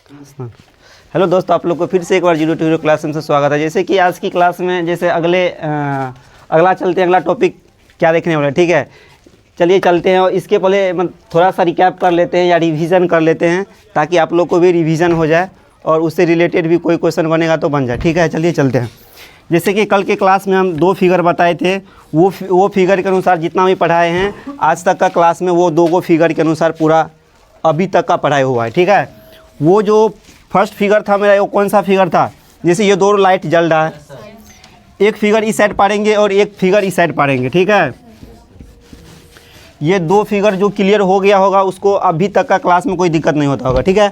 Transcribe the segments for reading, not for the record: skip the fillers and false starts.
Hello दोस्तों, आप लोग को फिर से एक बार जीरो टू हीरो क्लास से स्वागत है। जैसे कि आज की क्लास में जैसे अगला चलते हैं, अगला टॉपिक क्या देखने वाला है, ठीक है। चलिए चलते हैं और इसके पहले थोड़ा सा रिकैप कर लेते हैं या रिवीजन कर लेते हैं, ताकि आप लोग को भी रिवीजन हो जाए और उससे रिलेटेड भी कोई क्वेश्चन बनेगा तो बन जाए, ठीक है। चलिए चलते हैं। जैसे कि कल के क्लास में हम 2 फिगर बताए थे, वो फिगर के अनुसार जितना भी पढ़ाए हैं आज तक का क्लास में, वो 2 फिगर के अनुसार पूरा अभी तक का पढ़ाई हुआ है, ठीक है। वो जो फर्स्ट फिगर था मेरा, वो कौन सा फिगर था? जैसे ये 2 लाइट जल रहा है, एक फिगर इस साइड पढ़ेंगे और एक फिगर इस साइड पढ़ेंगे, ठीक है। ये 2 फिगर जो क्लियर हो गया होगा उसको अभी तक का क्लास में कोई दिक्कत नहीं होता होगा, ठीक है।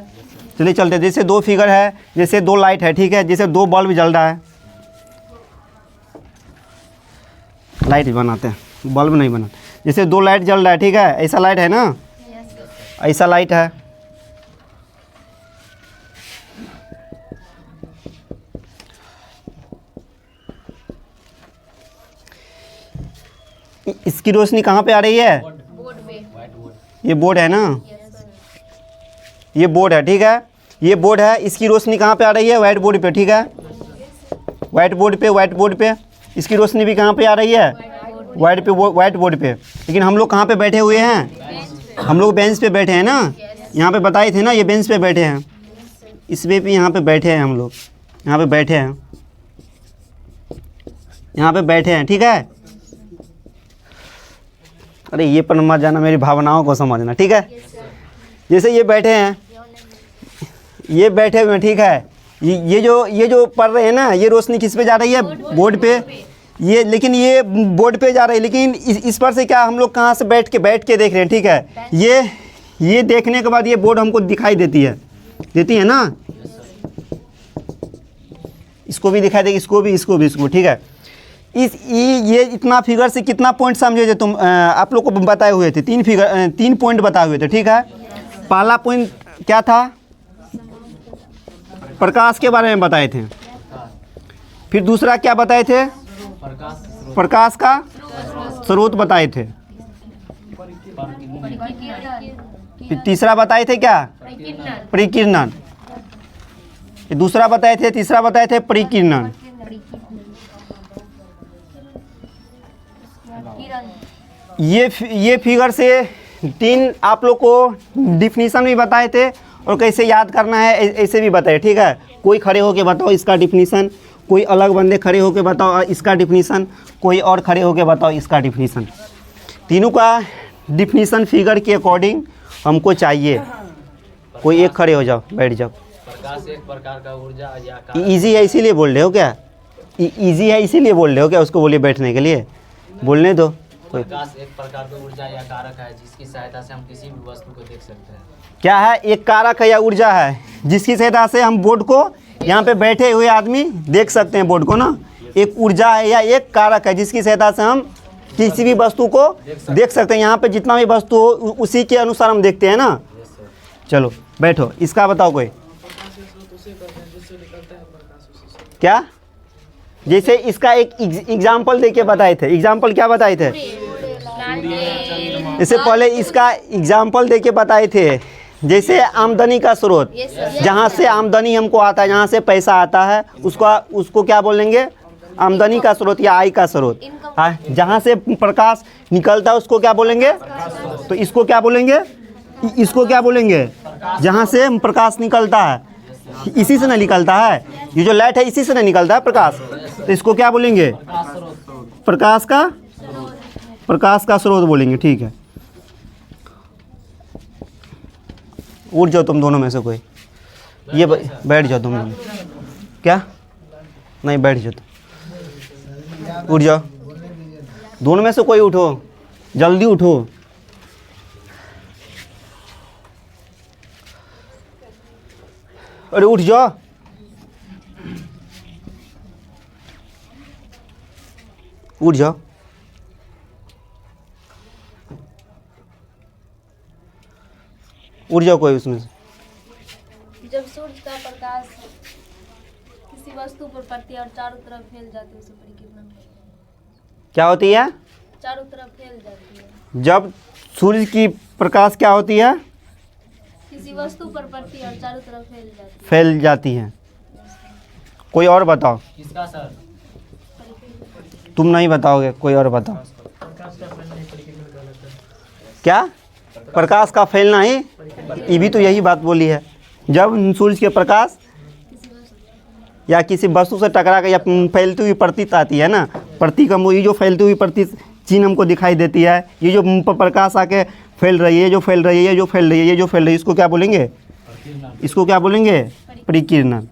चलिए चलते हैं। जैसे 2 फिगर है, जैसे 2 लाइट है, ठीक है। जैसे 2 बल्ब जल रहा है, लाइट बनाते हैं, बल्ब नहीं बनाते। जैसे 2 लाइट जल रहा है, ठीक है। ऐसा लाइट है ना, ऐसा लाइट है। इसकी रोशनी कहाँ पे आ रही है? बोर्ड पे। ये बोर्ड है ना, ये बोर्ड है, ठीक है। ये बोर्ड है, इसकी रोशनी कहाँ पे आ रही है? व्हाइट बोर्ड पे, ठीक है। व्हाइट बोर्ड पे इसकी रोशनी भी कहाँ पे आ रही है? व्हाइट बोर्ड पे। लेकिन हम लोग कहाँ पे बैठे हुए हैं? हम लोग बेंच पे बैठे हैं ना। यहाँ पे बताए थे ना, ये बेंच पे बैठे हैं, इस पे भी यहाँ पे बैठे हैं हम लोग, यहाँ पे बैठे हैं, यहाँ पे बैठे हैं, ठीक है। अरे ये पर मत जाना, मेरी भावनाओं को समझना, ठीक है। जैसे ये बैठे हैं, ये बैठे हुए हैं, ठीक है। ये जो पढ़ रहे हैं ना, ये रोशनी किस पे जा रही है? बोर्ड पे। ये लेकिन ये बोर्ड पे जा रही है, लेकिन इस पर से क्या हम लोग कहाँ से बैठ के देख रहे हैं, ठीक है। ये देखने के बाद ये बोर्ड हमको दिखाई देती है ना। इसको भी दिखाई देगी, इसको भी, ठीक है। ये इतना फिगर से कितना पॉइंट समझे थे तुम? आप लोग को बताए हुए थे 3 पॉइंट बताए हुए थे, ठीक है। पहला पॉइंट क्या था? प्रकाश के बारे में बताए थे। फिर दूसरा क्या बताए थे? प्रकाश का स्रोत बताए थे। फिर तीसरा बताए थे क्या? परिकिरणन। दूसरा बताए थे, तीसरा बताए थे परिकिरणन। ये फिगर से 3 आप लोग को डिफिनीशन भी बताए थे और कैसे याद करना है ऐसे भी बताए, ठीक है। कोई खड़े होके बताओ इसका डिफिनीशन, कोई अलग बंदे खड़े होके बताओ इसका डिफिनीशन, कोई और खड़े होके बताओ इसका डिफिनीशन। तीनों का डिफिनीशन फिगर के अकॉर्डिंग हमको चाहिए। कोई एक खड़े हो जाओ, बैठ जाओ। प्रकाश एक प्रकार का ऊर्जा या इजी है इसीलिए बोल रहे हो क्या? इजी है इसीलिए बोल रहे हो क्या? उसको बोलिए बैठने के लिए, बोलने दो। प्रकाश एक प्रकार का ऊर्जा या कारक है जिसकी सहायता से हम किसी भी वस्तु को देख सकते हैं। क्या है? एक कारक है या ऊर्जा है जिसकी सहायता से हम बोर्ड को, यहाँ पे बैठे हुए आदमी देख सकते हैं बोर्ड को ना। एक ऊर्जा है या एक कारक है जिसकी सहायता से हम किसी भी वस्तु को देख सकते हैं। यहाँ पे जितना भी वस्तु हो उसी के अनुसार हम देखते हैं ना। चलो बैठो, इसका बताओ कोई। क्या? जैसे इसका एक एग्जाम्पल देके बताए थे। एग्जाम्पल क्या बताए थे? इससे पहले इसका एग्जाम्पल देके बताए थे। जैसे आमदनी का स्रोत, जहाँ से आमदनी हमको आता है, जहाँ से पैसा आता है, उसको क्या बोलेंगे? आमदनी का स्रोत या आय का स्रोत। जहाँ से प्रकाश निकलता है उसको क्या बोलेंगे? तो इसको क्या बोलेंगे? इसको क्या बोलेंगे? जहाँ से प्रकाश निकलता है, इसी से ना निकलता है, ये जो लाइट है इसी से ना निकलता है प्रकाश, तो इसको क्या बोलेंगे? प्रकाश का स्रोत बोलेंगे, ठीक है। उठ जाओ तुम दोनों में से कोई, ये बैठ जाओ तुम दोनों। क्या? नहीं, बैठ जाओ तुम, उठ जाओ दोनों में से कोई, उठो, जल्दी उठो। अरे उठ जाओ। उठ जाओ। उठ जाओ कोई उसमें से। जब सूर्य का प्रकाश किसी वस्तु पर पड़ती है और चारों तरफ फैल जाती है उसे परिकिरण क्या होती है? चारों तरफ फैल जाती है। जब सूर्य की प्रकाश क्या होती है? किसी वस्तु पर पड़ती है और चारों तरफ फैल जाती फैल जाती है। कोई और बताओ। किसका सर? तुम नहीं बताओगे, कोई और बताओ। क्या? प्रकाश का फैलना ही, ये भी तो यही बात बोली है। जब सूरज के प्रकाश या किसी वस्तु से टकरा कर या फैलती हुई प्रतीत आती है ना, प्रतीक हम ये जो फैलती हुई प्रतीत चिन्ह हमको दिखाई देती है, ये जो मुंह पर प्रकाश आके फैल रही है, ये जो फैल रही है, ये जो फैल रही है, ये जो फैल रही है, इसको क्या बोलेंगे? इसको क्या बोलेंगे? परिकिरणन।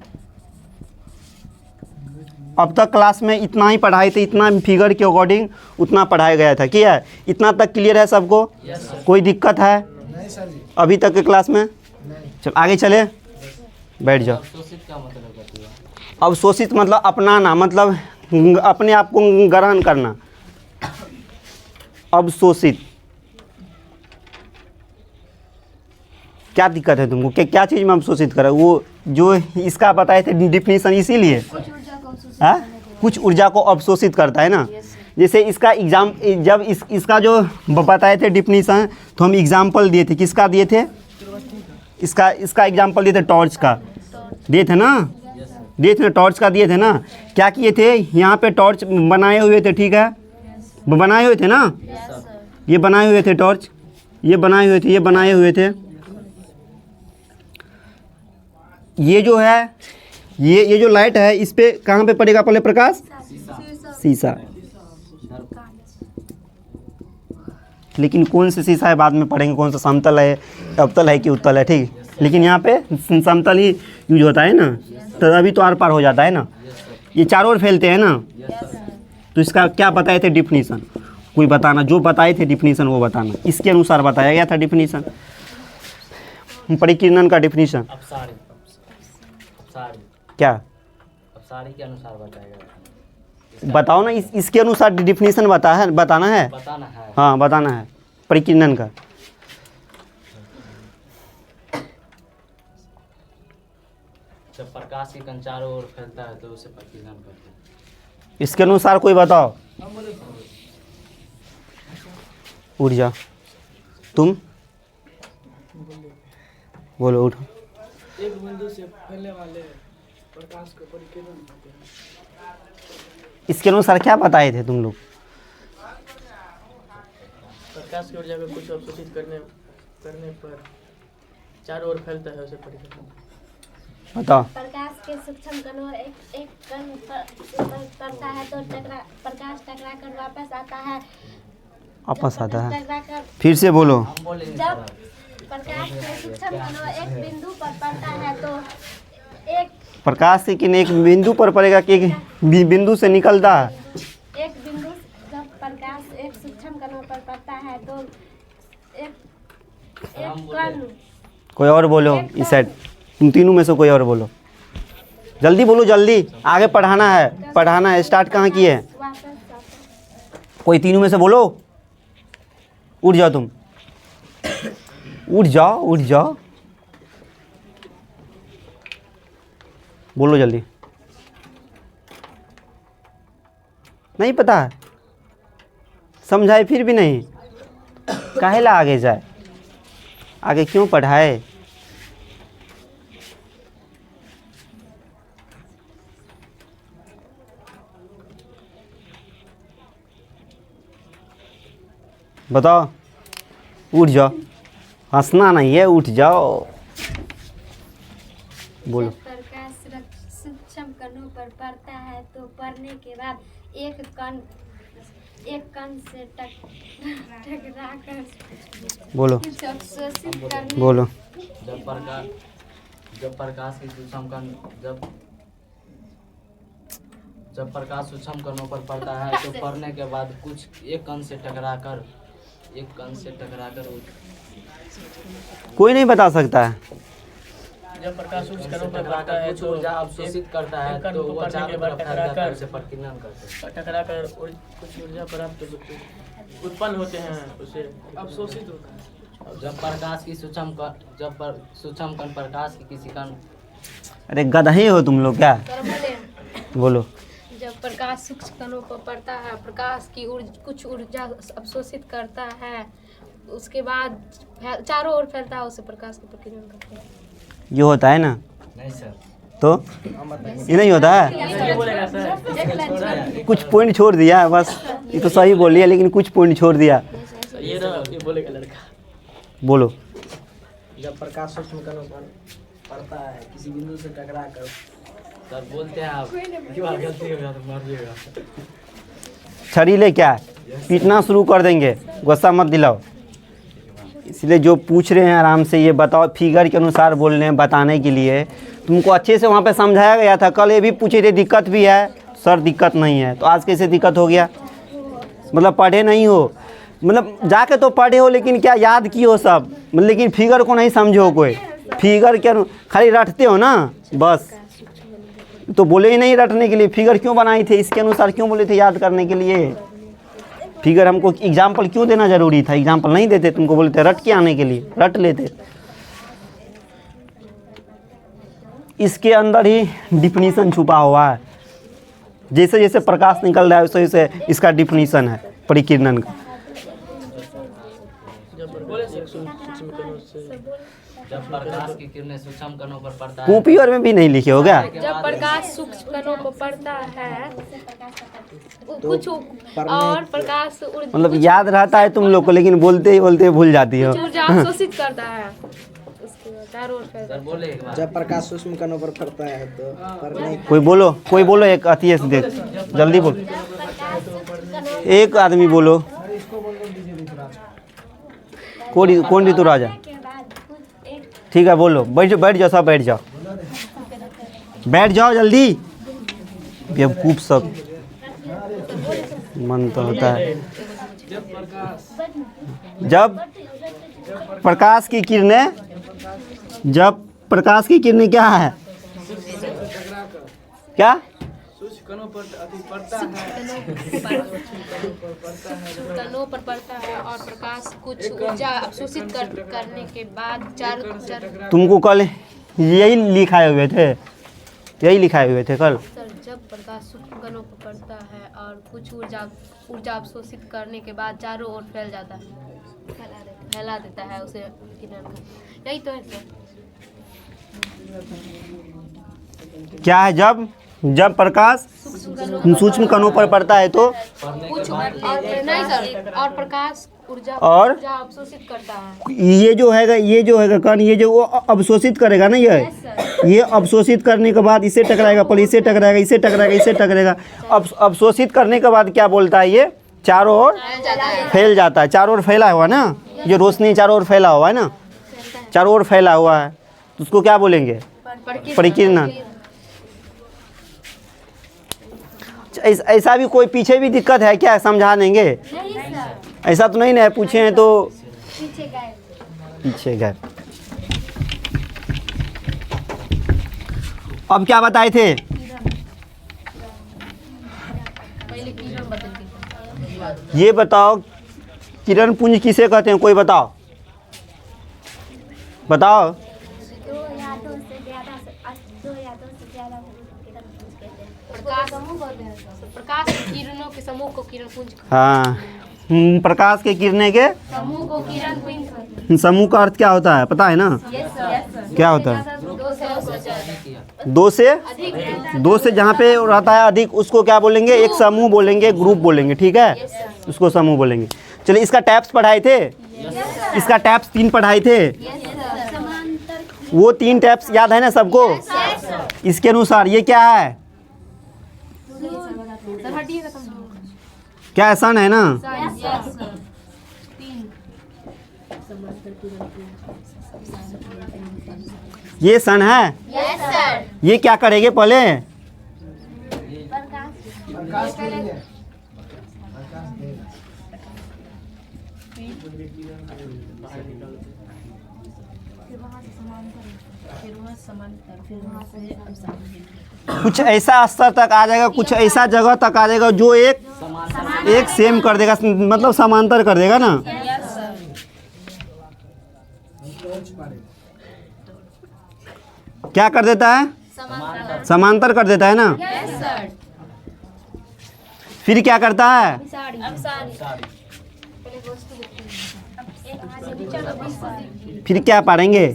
अब तक क्लास में इतना ही पढ़ाई थी, इतना फिगर के अकॉर्डिंग उतना पढ़ाया गया था। क्या है? इतना तक क्लियर है सबको? कोई दिक्कत है अभी तक के क्लास में? चल आगे चले, बैठ जाओ। अवशोषित क्या मतलब होती है? अवशोषित मतलब अपनाना, मतलब अपने आप को ग्रहण करना। अवशोषित क्या दिक्कत है तुमको? क्या चीज़ में अवशोषित करा? वो जो इसका बताए थे डिफिनीशन, इसीलिए कुछ ऊर्जा को अवशोषित हाँ, करने के कुछ ऊर्जा को अवशोषित करता है ना। जैसे इसका एग्जाम, जब इसका जो बताए थे डिफिनीशन, तो हम एग्जाम्पल दिए थे। किसका दिए थे? इसका एग्जाम्पल दिए थे, टॉर्च का दिए थे ना, दिए थे ना, टॉर्च का दिए थे ना। क्या किए थे? यहाँ पे टॉर्च बनाए हुए थे, ठीक है, बनाए हुए थे ना, यस सर। ये बनाए हुए थे टॉर्च, ये बनाए हुए थे, ये बनाए हुए थे। ये जो है, ये जो लाइट है, इस पे कहाँ पे पड़ेगा पहले प्रकाश? शीशा। लेकिन कौन सा शीशा है बाद में पढ़ेंगे, कौन सा समतल है, अवतल है कि उत्तल है, ठीक। लेकिन यहाँ पे समतल ही यूज होता है ना, तो अभी तो आर पार हो जाता है ना। ये चारों ओर फैलते हैं ना। तो इसका क्या बताए थे डिफिनीशन? कोई बताना, जो बताए थे डिफिनीशन वो बताना। इसके अनुसार बताया गया था डिफिनीशन, परिकिरणन का डिफिनीशन। अपसारी क्या अपसारी के अनुसार बताएगा। बताओ ना, इसके अनुसार डिफिनीशन बताना है। बताना है। हाँ बताना है परिकिरणन का। जब प्रकाश की कण चारों ओर फैलता है तो उसे परिकिरणन कहते हैं। इसके अनुसार कोई बताओ। ऊर्जा, तुम बोलो, उठो। एक बिंदु से फैलने वाले प्रकाश को परिकिरण कहते हैं। इसके अनुसार क्या बताए थे तुम लोग? प्रकाश की ऊर्जा को कुछ अवशोषित करने पर चारों ओर फैलता है, उसे परिकिरण। बताओ। प्रकाश के सूक्ष्म कणों एक कण पर पड़ता है तो प्रकाश टकरा कर वापस आता है। वापस आता है, टकरा कर फिर से बोलो। हम बोलेंगे जब सर। प्रकाश के सूक्ष्म कणों एक बिंदु पर पड़ता है तो एक प्रकाश की किरण एक बिंदु पर पड़ेगा कि एक बिंदु से निकलता है? एक बिंदु, जब प्रकाश एक सूक्ष्म कणों पर पड़ता है तो एक कण, कोई और बोलो इस साइड, तुम तीनों में से कोई और बोलो। जल्दी बोलो, जल्दी, आगे पढ़ाना है। स्टार्ट कहाँ किए हैं? वापस आता है। कोई तीनों में से बोलो। उठ जाओ तुम, उठ जाओ, बोलो जल्दी। नहीं पता है, समझाए फिर भी नहीं, काहे ला आगे जाए, आगे क्यों पढ़ाए? बताओ, उठ जाओ, हंसना नहीं है, उठ जाओ, बोलो। जब प्रकाश सूक्ष्म कणों पर पड़ता है तो पड़ने के बाद एक कण से टकरा कर बोलो, अवशोषित करने बोलो। जब प्रकाश की सूक्ष्म कण जब प्रकाश सूक्ष्म कणों पर पड़ता है तो पड़ने के बाद एक कण से टकराकर कोई नहीं बता सकता है। जब प्रकाश सूक्ष्म कणों पर पड़ता है कुछ तो ऊर्जा अवशोषित करता है एक कण तो को वो पड़ने चारों के बाद तरफ फैल जाता है, टकराकर उसे परिकिरणन करते हैं। टकराकर कुछ ऊर्जा प्राप्त उत्पन्न होते हैं, उसे अवशोषित होता है। जब प्रकाश की सूक्ष्म कण प्रकाश की किसी कण अरे गधे हो तुम लोग क्या? बोलो। जब प्रकाश सूक्ष्म कणों पर पड़ता है, प्रकाश की कुछ ऊर्जा अवशोषित करता है उसके बाद चारों ओर फैलता है, उसे प्रकाश की प्रकिरण कहते हैं। ये होता है ना? नहीं सर। तो ये नहीं होता है? ये बोलेगा सर। कुछ पॉइंट छोड़ दिया है बस। ये तो सही बोल लिया लेकिन कुछ पॉइंट छोड़ दिया। ये बोलेगा लड़का। बोलो। जब प्रकाश सूक्ष्म कणों पर पड़ता है किसी बिंदु से टकरा कर, सर बोलते हैं आप क्यों गलती हो गया तो मर जाएगा। छड़ीले क्या है? पीटना शुरू कर देंगे, गुस्सा मत दिलाओ। इसलिए जो पूछ रहे हैं आराम से ये बताओ, फिगर के अनुसार बोल रहे हैं बताने के लिए। तुमको अच्छे से वहाँ पे समझाया गया था। कल ये भी पूछे थे दिक्कत भी है, सर दिक्कत नहीं है, तो आज कैसे दिक्कत हो गया? मतलब पढ़े नहीं हो, मतलब जाके तो पढ़े हो लेकिन क्या याद किए हो सब, मतलब लेकिन फिगर को नहीं समझो। कोई फिगर के खाली रटते हो ना बस। तो बोले ही नहीं रटने के लिए, फिगर क्यों बनाई थे? इसके अनुसार क्यों बोले थे याद करने के लिए? फिगर हमको एग्जाम्पल क्यों देना जरूरी था? एग्जाम्पल नहीं देते, तुमको बोलते रट के आने के लिए, रट लेते। इसके अंदर ही डिफिनीशन छुपा हुआ है। जैसे जैसे प्रकाश निकल रहा है वैसे वैसे इसका डिफिनीशन है परिकिरणन का। जब प्रकाश की किरणें सूक्ष्म कणों पर पड़ता है, कॉपी और में भी नहीं लिखे हो क्या? जब प्रकाश सूक्ष्म कणों पर पड़ता है कुछ और प्रकाश मतलब याद रहता है तुम लोग को लेकिन बोलते ही बोलते भूल जाती हो। ऊर्जा अवशोषित करता है। उसके बाद चारों ओर फैलता सर बोले एक बार। जब प्रकाश सूक्ष्म कणों पर पड़ता है तो पड़ने कोई बोलो एक अति से देख, जल्दी बोलो। एक आदमी बोलो। कौन ऋतुराज है? ठीक है बोलो। बैठ जाओ सब, बैठ जाओ जल्दी। बेवकूफ सब मन तो होता है। जब प्रकाश की किरणें क्या है? क्या? कणों पर पड़ता है और प्रकाश कुछ ऊर्जा अवशोषित करने के बाद चारों। तुमको कल यही लिखाए हुए थे कल। सर जब प्रकाश सूक्ष्म कणों पर पड़ता है और कुछ ऊर्जा अवशोषित करने के बाद चारों ओर फैल जाता है, फैला देता है उसे किरण का। यही तो है सर। क्या है? जब प्रकाश सूक्ष्म कणों पर पड़ता है तो कुछ और नहीं सर, और प्रकाश ऊर्जा और अवशोषित करता है। ये जो हैगा कण, ये जो वो अवशोषित करेगा ना, ये अवशोषित करने के बाद इसे टकराएगा, पहले इसे टकराएगा, इसे टकराएगा। अवशोषित करने के बाद क्या बोलता है? ये चारों ओर फैल जाता है। चारों ओर फैला हुआ ना, ये रोशनी चारों ओर फैला हुआ है ना, चारों ओर फैला हुआ है, तो उसको क्या बोलेंगे? परिकिरणन। ऐसा भी कोई पीछे भी दिक्कत है क्या? समझा देंगे? ऐसा तो नहीं ना है, पूछे हैं तो पीछे गए। अब क्या बताए थे? ये बताओ किरण पुंज किसे कहते हैं? कोई बताओ। प्रकाश के किरणों के समूह को किरण पुंज। हाँ, प्रकाश के किरणें के समूह को किरण पुंज। समूह का अर्थ क्या होता है पता है ना? क्या होता है? दो से जहाँ पे रहता है अधिक उसको क्या बोलेंगे? एक समूह बोलेंगे, ग्रुप बोलेंगे, ठीक है, उसको समूह बोलेंगे। चलिए इसका टैप्स पढ़ाए थे, इसका टैप्स 3 पढ़ाए थे, वो 3 टैप्स याद है ना सबको? इसके अनुसार ये क्या है? क्या सन है ना? ये सन है। ये क्या करेंगे पहले? कुछ ऐसा स्तर तक आ जाएगा, कुछ ऐसा जगह तक आ जाएगा जो एक सेम कर देगा, मतलब समांतर कर देगा ना। क्या कर देता है? समांतर कर देता है ना। फिर क्या करता है? फिर क्या पढ़ेंगे?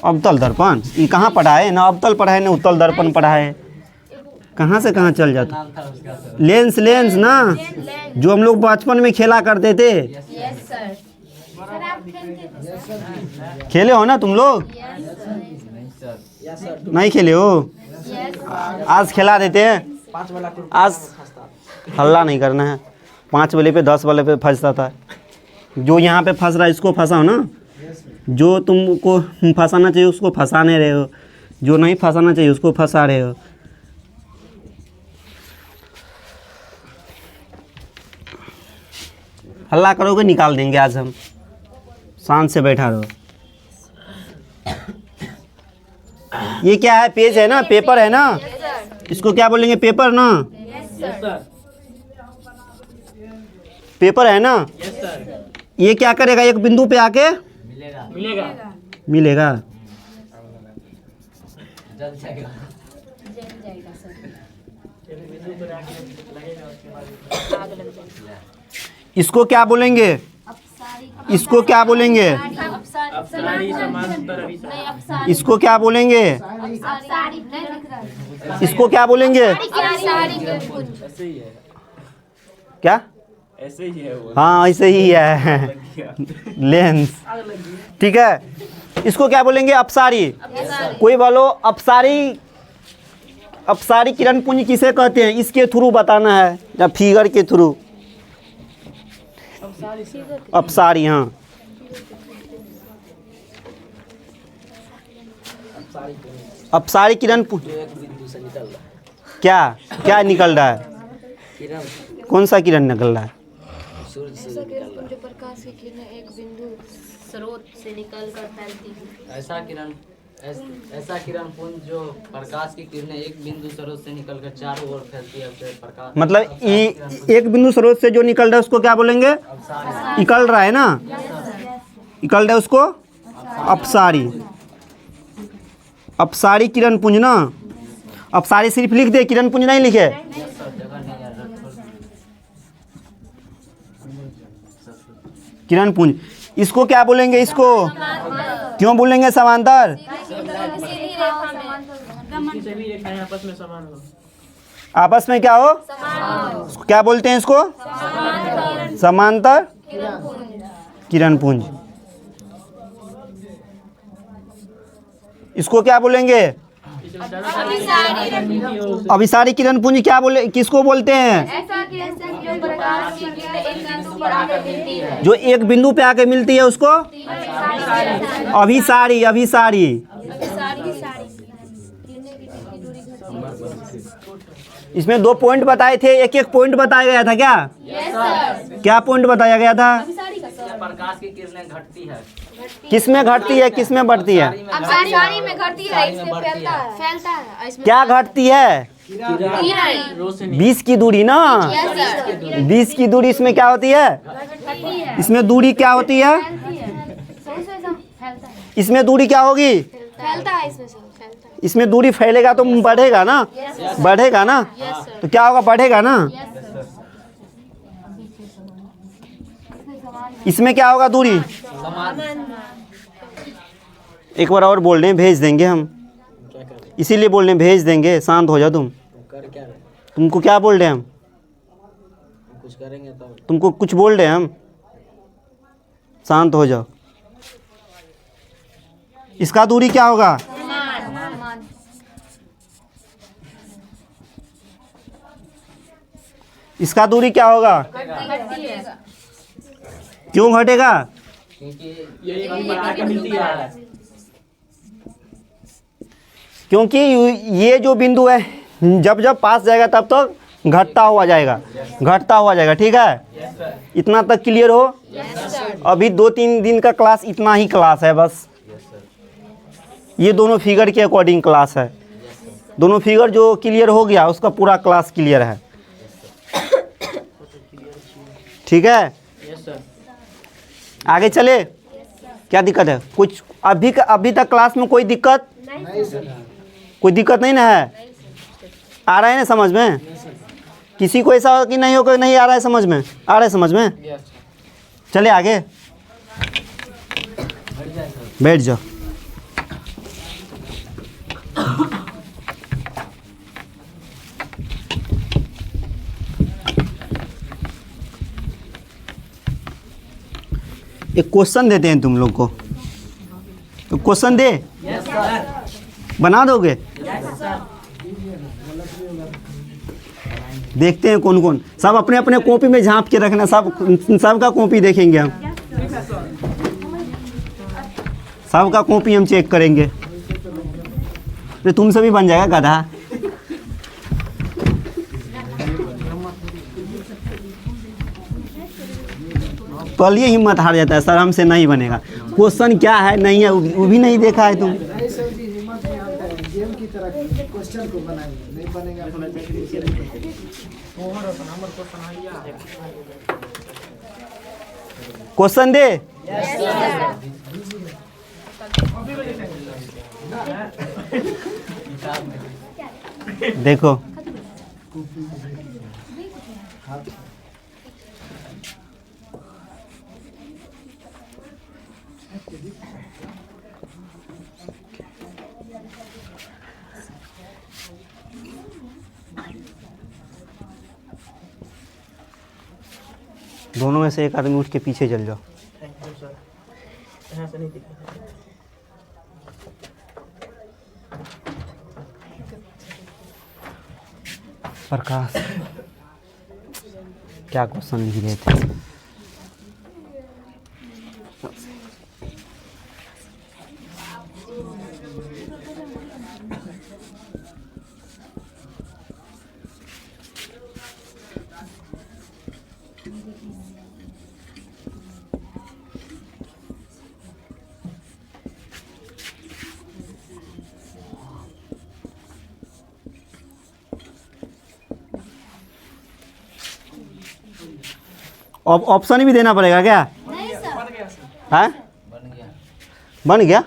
अवतल दर्पण। ये कहाँ पढ़ा है? ना अवतल पढ़ा है ना उत्तल दर्पण पढ़ा है। कहाँ से कहाँ चल जाता? लेंस, लेंस ना, जो हम लोग बचपन में खेला करते थे। खेले हो ना तुम लोग? नहीं खेले हो? आज खिला देते हैं। 5 वाला को आज हल्ला नहीं करना है। 5 वाले पे 10 वाले पे फंसता था। जो यहाँ पे फंस रहा है इसको फंसाओ ना। जो तुमको फंसाना चाहिए उसको फंसा नहीं रहे हो, जो नहीं फंसाना चाहिए उसको फंसा रहे हो। हल्ला करोगे निकाल देंगे आज हम। शांत से बैठा रहो। ये क्या है? पेज है ना, पेपर है ना, इसको क्या बोलेंगे? पेपर ना, यस सर, पेपर है ना। Yes sir. ये क्या करेगा? एक बिंदु पे आके मिलेगा। मिलेगा। इसको क्या बोलेंगे? इसको क्या बोलेंगे? अपसारी समांतर अभिसारी। इसको क्या बोलेंगे? इसको क्या बोलेंगे? क्या? ऐसे ही है वो। हाँ ऐसे ही है। लेंस। ठीक है। इसको क्या बोलेंगे? अपसारी। कोई बोलो अपसारी। अपसारी किरण पुंज किसे कहते हैं? इसके थ्रू बताना है या फिगर के थ्रू? अपसारी। हाँ अपसारी किरण पुंज। एक बिंदु से निकल रहा है क्या क्या निकल रहा है? किरण, कौन सा किरण निकल रहा है? सूर्य से निकल रहा है। जो प्रकाश की किरणें एक बिंदु स्रोत से निकलकर फैलती है। ऐसा किरण पुंज जो प्रकाश की किरणें एक बिंदु स्रोत से निकलकर चारों ओर फैलती है उसे प्रकाश। मतलब एक बिंदु स्रोत से जो निकल रहा है उसको क्या बोलेंगे? निकल रहा है ना, निकल रहा है उसको अपसारी। अपसारी किरण पुंज ना। अपसारी सिर्फ लिख दे, किरण पुंज नहीं लिखे। किरण पुंज। इसको क्या बोलेंगे? इसको क्यों बोलेंगे समांतर? सभी रेखाएं आपस में समान हो। आपस में क्या हो? क्या बोलते हैं इसको? समांतर किरण पुंज। इसको क्या बोलेंगे? अभिसारी किरण पुंज। क्या बोले, किसको बोलते हैं? जो एक बिंदु पे आके मिलती है उसको अभिसारी। अभिसारी। इसमें 2 पॉइंट बताए थे, एक एक पॉइंट बताया गया था। क्या क्या पॉइंट बताया गया था? प्रकाश की किरणें घटती है। किस में घटती है, किस में बढ़ती है? अपसारी में घटती है, इसमें फैलता है। इसमें क्या घटती है? रोशनी 20 की दूरी ना। 20 की दूरी इसमें क्या होती है? इसमें दूरी क्या होती है? इसमें दूरी क्या होगी? फैलता है, इसमें से फैलता है। इसमें दूरी फैलेगा तो बढ़ेगा ना, बढ़ेगा ना। तो क्या होगा? बढ़ेगा ना। इसमें क्या होगा? दूरी। एक बार और बोल रहे हैं, भेज देंगे हम, क्या कर रहे इसीलिए बोल रहे हैं भेज देंगे। शांत हो जाओ तुम। कर क्या रहे? तुमको क्या बोल रहे हैं हम? कुछ करेंगे तब। तुमको कुछ बोल रहे हैं हम? शांत हो जाओ। इसका दूरी क्या होगा? इसका दूरी क्या होगा? क्यों घटेगा? क्योंकि ये एक पर आके मिलती है। क्योंकि ये जो बिंदु है जब जब पास जाएगा तब तक घटता हुआ जाएगा, घटता हुआ जाएगा। ठीक है, इतना तक क्लियर हो? अभी 2-3 दिन का क्लास इतना ही क्लास है बस। ये दोनों फिगर के अकॉर्डिंग क्लास है। दोनों फिगर जो क्लियर हो गया उसका पूरा क्लास क्लियर है। ठीक है, यस सर। आगे चले। क्या दिक्कत है? कुछ अभी तक क्लास में कोई दिक्कत? कोई दिक्कत नहीं ना है? आ रहा है ना समझ में? किसी को ऐसा कि नहीं होगा नहीं आ रहा है समझ में? आ रहा है समझ में? चले आगे, बैठ जाओ। एक क्वेश्चन देते हैं तुम लोग को, तो क्वेश्चन दे, बना दोगे? देखते हैं कौन कौन, सब अपने अपने कॉपी में झांप के रखना, सब का कॉपी देखेंगे हम, सब का कॉपी हम चेक करेंगे। तो तुमसे भी बन जाएगा गधा। कल ये हिम्मत हार जाता है, सर हमसे नहीं बनेगा। क्वेश्चन क्या है नहीं है वो भी नहीं देखा है तुम। नहीं सर जी, हिम्मत नहीं आता है, गेम की तरह क्वेश्चन को बनाएंगे, नहीं बनेगा क्वेश्चन दे। देखो दोनों में से एक आदमी उठ के पीछे चल जाओ। थैंक यू सर, यहाँ से नहीं दिखा। प्रकाश क्या क्वेश्चन लिख रहे थे? ऑप्शन भी देना पड़ेगा क्या? हाँ बन गया।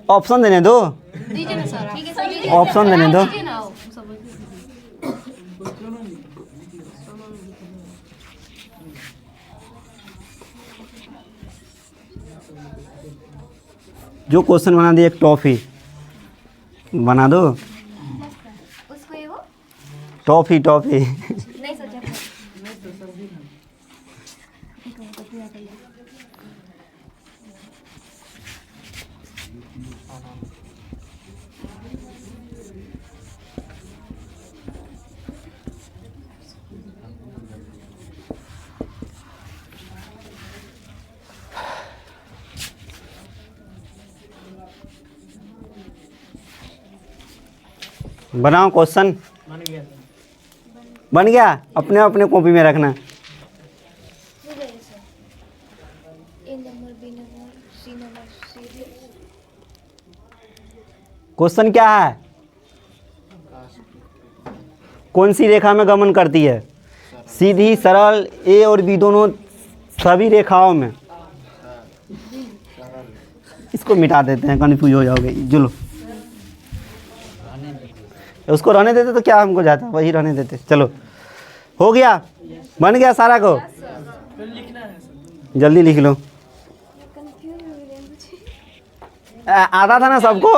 ऑप्शन देने दो, दीजिए ना सर, ठीक है सर, दीजिए। ऑप्शन देने दो। दीजिए ना, सब जो क्वेश्चन बना दिए, एक टॉफी बना दो। उसको ये वो टॉफी टॉफी नहीं सोचा। बनाओ क्वेश्चन। बन गया सर। बन गया, अपने अपने कॉपी में रखना। क्वेश्चन क्या है? कौन सी रेखा में गमन करती है? सीधी, सरल, ए और बी दोनों, सभी रेखाओं में। इसको मिटा देते हैं, कन्फ्यूज हो जाओगे। चलो उसको रहने देते तो क्या हमको जाता, वही रहने देते। चलो हो गया, बन गया सारा को। फिर लिखना है सर। जल्दी लिख लो। आता था ना सबको,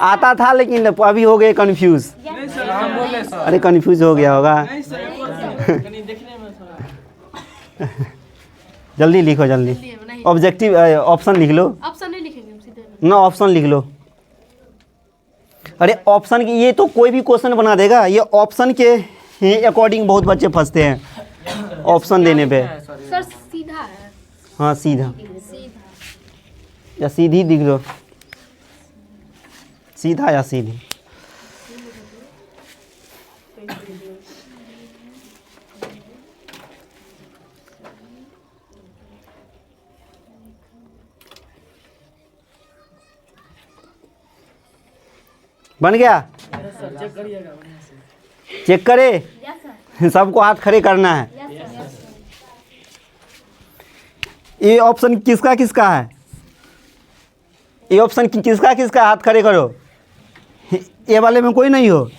आता था, लेकिन अभी हो गए कंफ्यूज। अरे कंफ्यूज हो गया होगा। कहीं देखने में थोड़ा जल्दी लिखो, जल्दी। ऑब्जेक्टिव ऑप्शन लिख लो ऑप्शन नहीं लिखेंगे हम, सीधे ना, ऑप्शन लिख लो। अरे ऑप्शन की, ये तो कोई भी क्वेश्चन बना देगा। ये ऑप्शन के अकॉर्डिंग बहुत बच्चे फंसते हैं ऑप्शन देने पे। सर सीधा है। हाँ सीधा या सीधी लिख लो, सीधा या सीधी। बन गया? सर चेक करिएगा बढ़िया से। चेक करे, सबको हाथ खड़े करना है। ये ऑप्शन किसका किसका है? ये ऑप्शन किसका किसका, हाथ खड़े करो। ए वाले में कोई नहीं हो?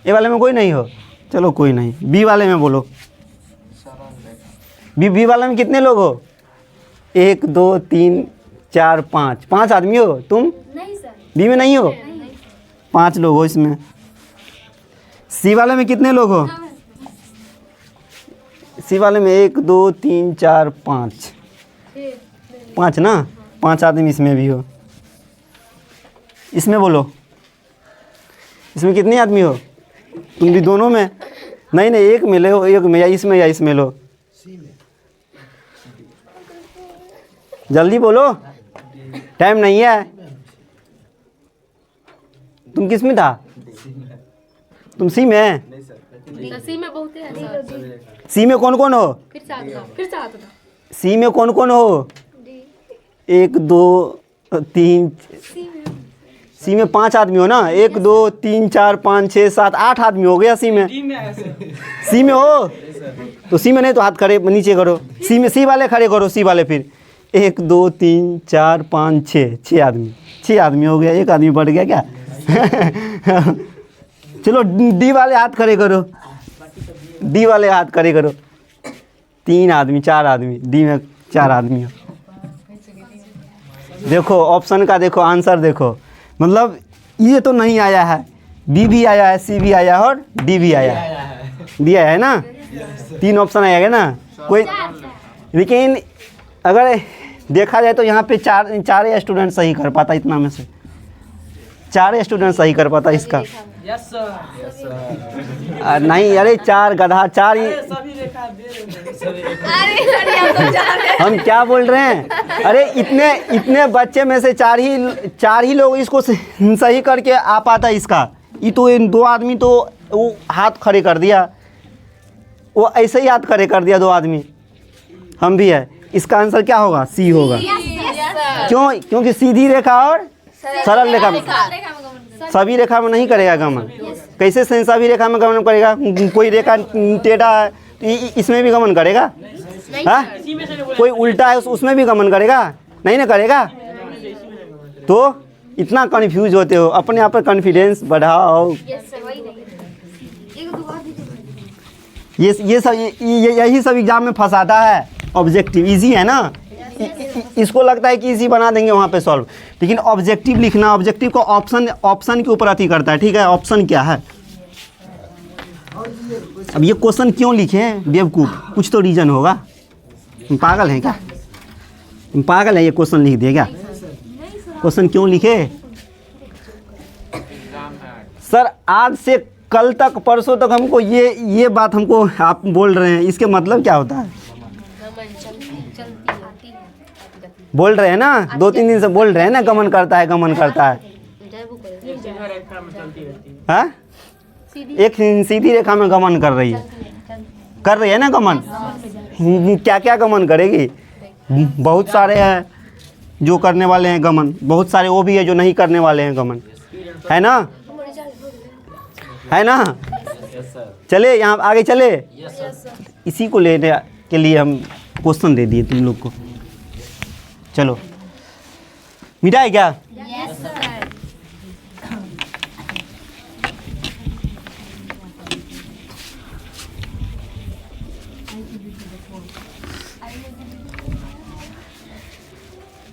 ए वाले में कोई नहीं हो? चलो कोई नहीं। बी वाले में बोलो। बी वाले में कितने लोग हो? 1 2 3 4 5 5 आदमी हो तुम? नहीं सर। बी में नहीं हो? 5 लोग हो इसमें। सी वाले में कितने लोग हो? सी वाले में 1 2 3 4 5 5 ना, 5 आदमी इसमें भी हो। इसमें बोलो, इसमें कितने आदमी हो? तुम भी दोनों में? नहीं नहीं, एक में ले हो, एक में, या इसमें लो। जल्दी बोलो, टाइम नहीं है। तुम किस में था? तुम सी में? सी में बहुत है सर। सी में कौन कौन हो? फिर से आता था। सी में कौन कौन हो? 1 2 3। सी में 5 आदमी हो ना? 1 2 3 4 5 6 7 8 आदमी हो गया सी में। सी में हो तो सी में नहीं तो हाथ खड़े नीचे करो। सी में, सी वाले खड़े करो, सी वाले। फिर 1 2 3 4 5 6 आदमी, 6 आदमी हो गया। एक आदमी बढ़ गया क्या? चलो डी वाले हाथ खड़े करो, डी वाले हाथ खड़े करो। 3 आदमी 4 आदमी, डी में 4 आदमी हो। देखो ऑप्शन का, देखो आंसर देखो, मतलब ये तो नहीं आया है, बी भी आया है, सी भी आया है और डी भी आया है। डी आया है ना? 3 ऑप्शन आया है ना कोई। लेकिन अगर देखा जाए तो यहाँ पे चार स्टूडेंट सही कर पाता, इतना में से 4 स्टूडेंट सही कर पाता इसका। Yes sir. नहीं, अरे 4 गधा, 4 ही। सभी रेखा दे रहे हम क्या बोल रहे हैं? अरे इतने बच्चे में से 4 ही लोग इसको सही करके आ पाता इसका। ये तो इन 2 आदमी तो वो हाथ खड़े कर दिया, वो ऐसे ही हाथ खड़े कर दिया 2 आदमी। हम भी है, इसका आंसर क्या होगा? सी होगा। क्यों? क्योंकि सीधी रेखा और सरल रेखा में, सभी रेखा में नहीं करेगा गमन। कैसे सभी रेखा में गमन करेगा? कोई रेखा टेढ़ा है तो इसमें भी गमन करेगा? हाँ? कोई उल्टा है उसमें भी गमन करेगा? नहीं ना करेगा। तो इतना कंफ्यूज होते हो, अपने आप पर कॉन्फिडेंस बढ़ाओ। ये सब यही सब एग्जाम में फंसाता है। ऑब्जेक्टिव इजी है ना, इसको लगता है कि इजी बना देंगे वहाँ पे सॉल्व, लेकिन ऑब्जेक्टिव लिखना, ऑब्जेक्टिव को ऑप्शन के ऊपर अति करता है। ठीक है, ऑप्शन क्या है? अब ये क्वेश्चन क्यों लिखे हैं बेवकूफ़? कुछ तो रीज़न होगा। तुम पागल हैं क्या? तुम पागल है? ये क्वेश्चन लिख दिए क्या? क्वेश्चन क्यों लिखे? सर आज से कल तक, परसों तक हमको ये बात हमको आप बोल रहे हैं, इसके मतलब क्या होता है? बोल रहे हैं ना, 2-3 दिन से बोल रहे हैं ना, गमन करता है, गमन करता है। हाँ? एक सीधी रेखा में गमन कर रही है ना गमन। क्या क्या गमन करेगी? बहुत सारे हैं जो करने वाले हैं गमन, बहुत सारे वो भी है जो नहीं करने वाले हैं गमन, है ना? है ना? चले यहाँ आगे चले। इसी को लेने के लिए हम क्वेश्चन दे दिए तुम लोग को। चलो, मिटा है क्या? Yes sir.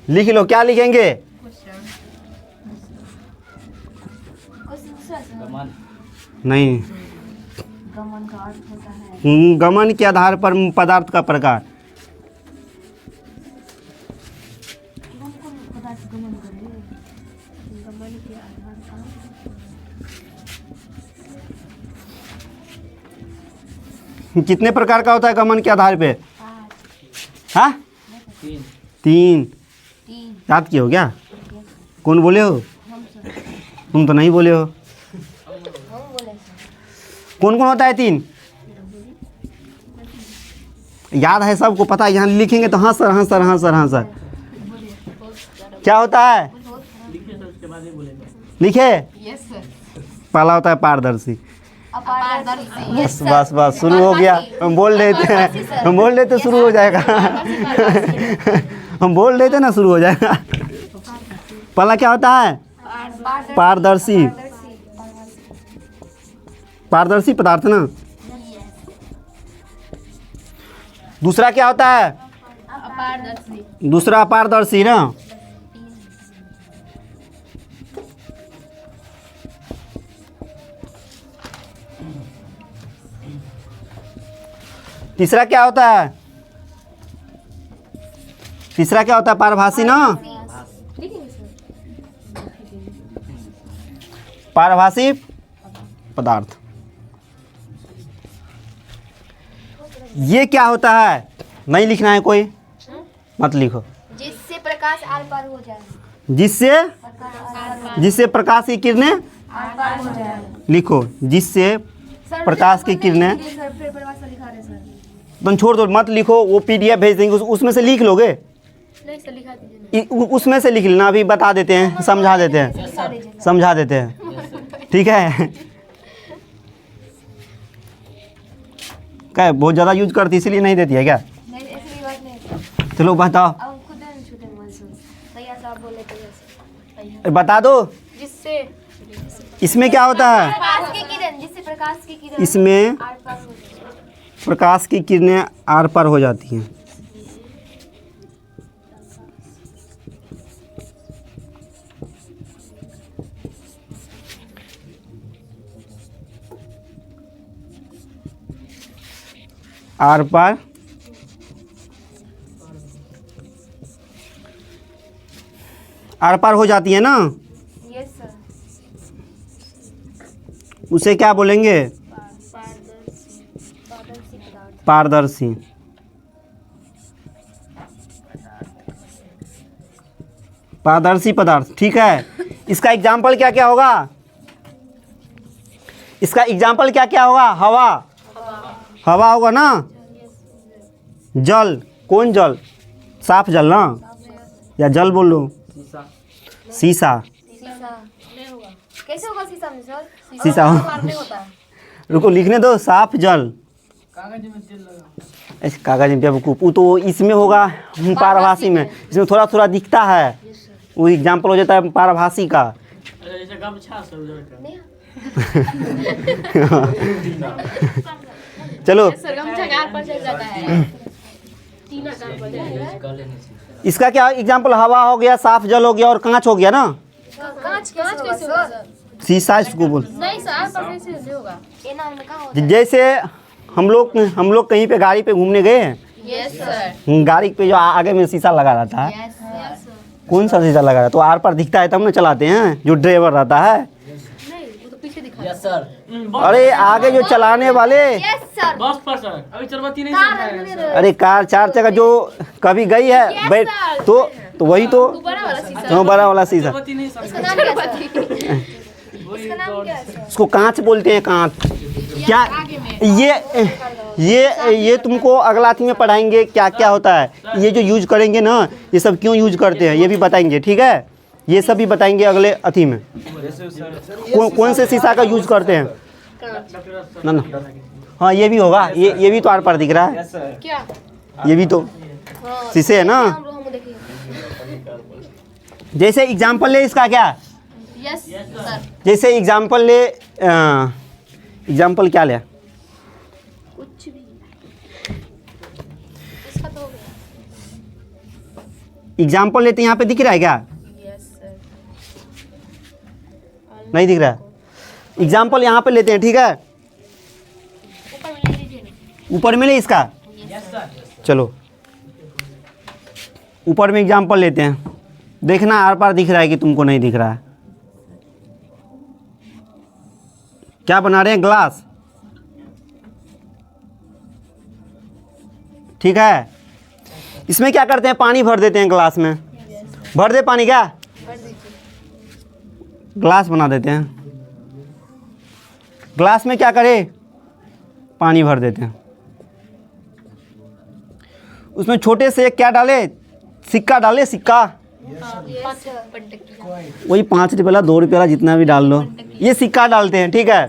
लिख लो, क्या लिखेंगे? गमन। नहीं, गमन का अर्थ होता है गमन के आधार पर पदार्थ का प्रकार। कितने प्रकार का होता है गमन के आधार पे? हाँ, 3। याद किए हो क्या? कौन बोले हो? तुम तो नहीं बोले हो। कौन कौन होता है 3? याद है सबको, पता है? यहाँ लिखेंगे तो हाँ सर, हाँ सर, हाँ सर, हाँ सर। क्या होता है? लिखे? पहला होता है पारदर्शी। बस बस बस, शुरू हो गया। हम बोल देते हैं, हम बोल देते शुरू हो जाएगा। हम बोल देते ना शुरू हो जाएगा। पहला क्या होता है? पारदर्शी। पारदर्शी पदार्थ ना। दूसरा क्या होता है? अपारदर्शी। दूसरा अपारदर्शी ना। तीसरा क्या होता है? तीसरा क्या होता है? पारभासी ना। पारभासी पदार्थ। ये क्या होता है? नहीं लिखना है कोई, मत लिखो। जिससे प्रकाश आर पार हो जाए। जिससे प्रकाश की किरणें लिखो। जिससे प्रकाश की किरणें। तुम छोड़ दो, मत लिखो, वो PDF भेज देंगे, उसमें से लिख लोगे। नहीं सर लिखा दीजिए ना। उसमें से लिख लेना, अभी बता देते हैं, समझा देते हैं, समझा देते हैं, ठीक है। क्या बहुत ज़्यादा यूज करती इसलिए नहीं देती है क्या? नहीं ऐसी बात नहीं। चलो बताओ, अब खुद छूटे मन से भैया साहब बोले तो बता दो। जिससे इसमें क्या होता है? प्रकाश की किरण, जिससे प्रकाश की किरण इसमें आर पार हो जाए। प्रकाश की किरणें आर पार हो जाती हैं। आर पार आर पार हो जाती है ना। Yes sir. उसे क्या बोलेंगे? पारदर्शी। पारदर्शी पदार्थ, ठीक है। इसका एग्जाम्पल क्या क्या होगा? इसका एग्जाम्पल क्या क्या होगा? हवा, हवा होगा ना। जल, कौन जल? साफ जल ना, या जल बोल लो। शीशा, कैसे होगा शीशा में सर? शीशा नहीं होता है। रुको लिखने दो। साफ जल, कागज में तेल लगा। ऐसे कागज में बेवकूफ़, वो तो इसमें होगा पारभासी में, इसमें थोड़ा थोड़ा दिखता है, वो एग्जाम्पल हो जाता है पारभासी का। अच्छा जैसे गमछा सब उधर का। चलो सर गमछा का आर पार चल जाता है। टीना का आर पार जाएगा। कर लेने से इसका क्या एग्जाम्पल? हवा हो गया, साफ जल हो गया और कांच हो गया ना। कांच कैसे होगा सर? शीशा इसको बोल। नहीं सर आर पार कैसे नहीं होगा? ये नाम में कहाँ होता जैसे हम लोग कहीं पे गाड़ी पे घूमने गए हैं, यस सर। गाड़ी पे जो आगे में शीशा लगा रहता है, यस सर। कौन सा शीशा लगा रहता है? तो आर पार दिखता है तब ना चलाते हैं, जो ड्राइवर रहता है। नहीं वो तो पीछे दिखा। Yes sir. अरे आगे जो चलाने वाले, यस सर। बस पर सर अभी चरबती नहीं समझाया सर। अरे कार 4 चक्का जो कभी गई है बैठ, तो वही तो बड़ा वाला शीशा। हाँ, बड़ा वाला शीशा, चरबती नहीं समझाया। इसका नाम क्या है सर? इसका नाम क्या है सर? उसको कांच बोलते हैं। कांच क्या? ये तुमको अगला अथी में पढ़ाएंगे क्या क्या होता है, ये जो यूज करेंगे ना, ये सब क्यों यूज करते हैं ये भी बताएंगे, ठीक है। ये सब भी बताएंगे अगले अथी में, कौन से शीशा का यूज करते हैं ना ना। हाँ ये भी होगा, ये भी तो आर पार दिख रहा है, क्या? ये भी तो शीशे है ना। हम देखिए। जैसे एग्जाम्पल ले इसका, क्या यस सर। जैसे एग्जाम्पल ले, एग्जाम्पल क्या ले? कुछ भी। इसका तो हो गया। एग्जाम्पल लेते यहाँ पे दिख रहा है क्या? Yes sir. नहीं दिख रहा है। एग्जाम्पल यहाँ पे लेते हैं, ठीक है। ऊपर में ले लीजिए ना। ऊपर में ले इसका, चलो ऊपर में एग्जाम्पल लेते हैं। देखना आर पार दिख रहा है कि तुमको नहीं दिख रहा है। क्या बना रहे हैं? ग्लास, ठीक है। इसमें क्या करते हैं? पानी भर देते हैं ग्लास में। भर दे पानी, क्या ग्लास बना देते हैं। ग्लास में क्या करे? पानी भर देते हैं। उसमें छोटे से क्या डाले? सिक्का डाले, सिक्का। वही 5 रुपये वाला, 2 रुपये वाला, जितना भी डाल लो, ये सिक्का डालते हैं, ठीक है।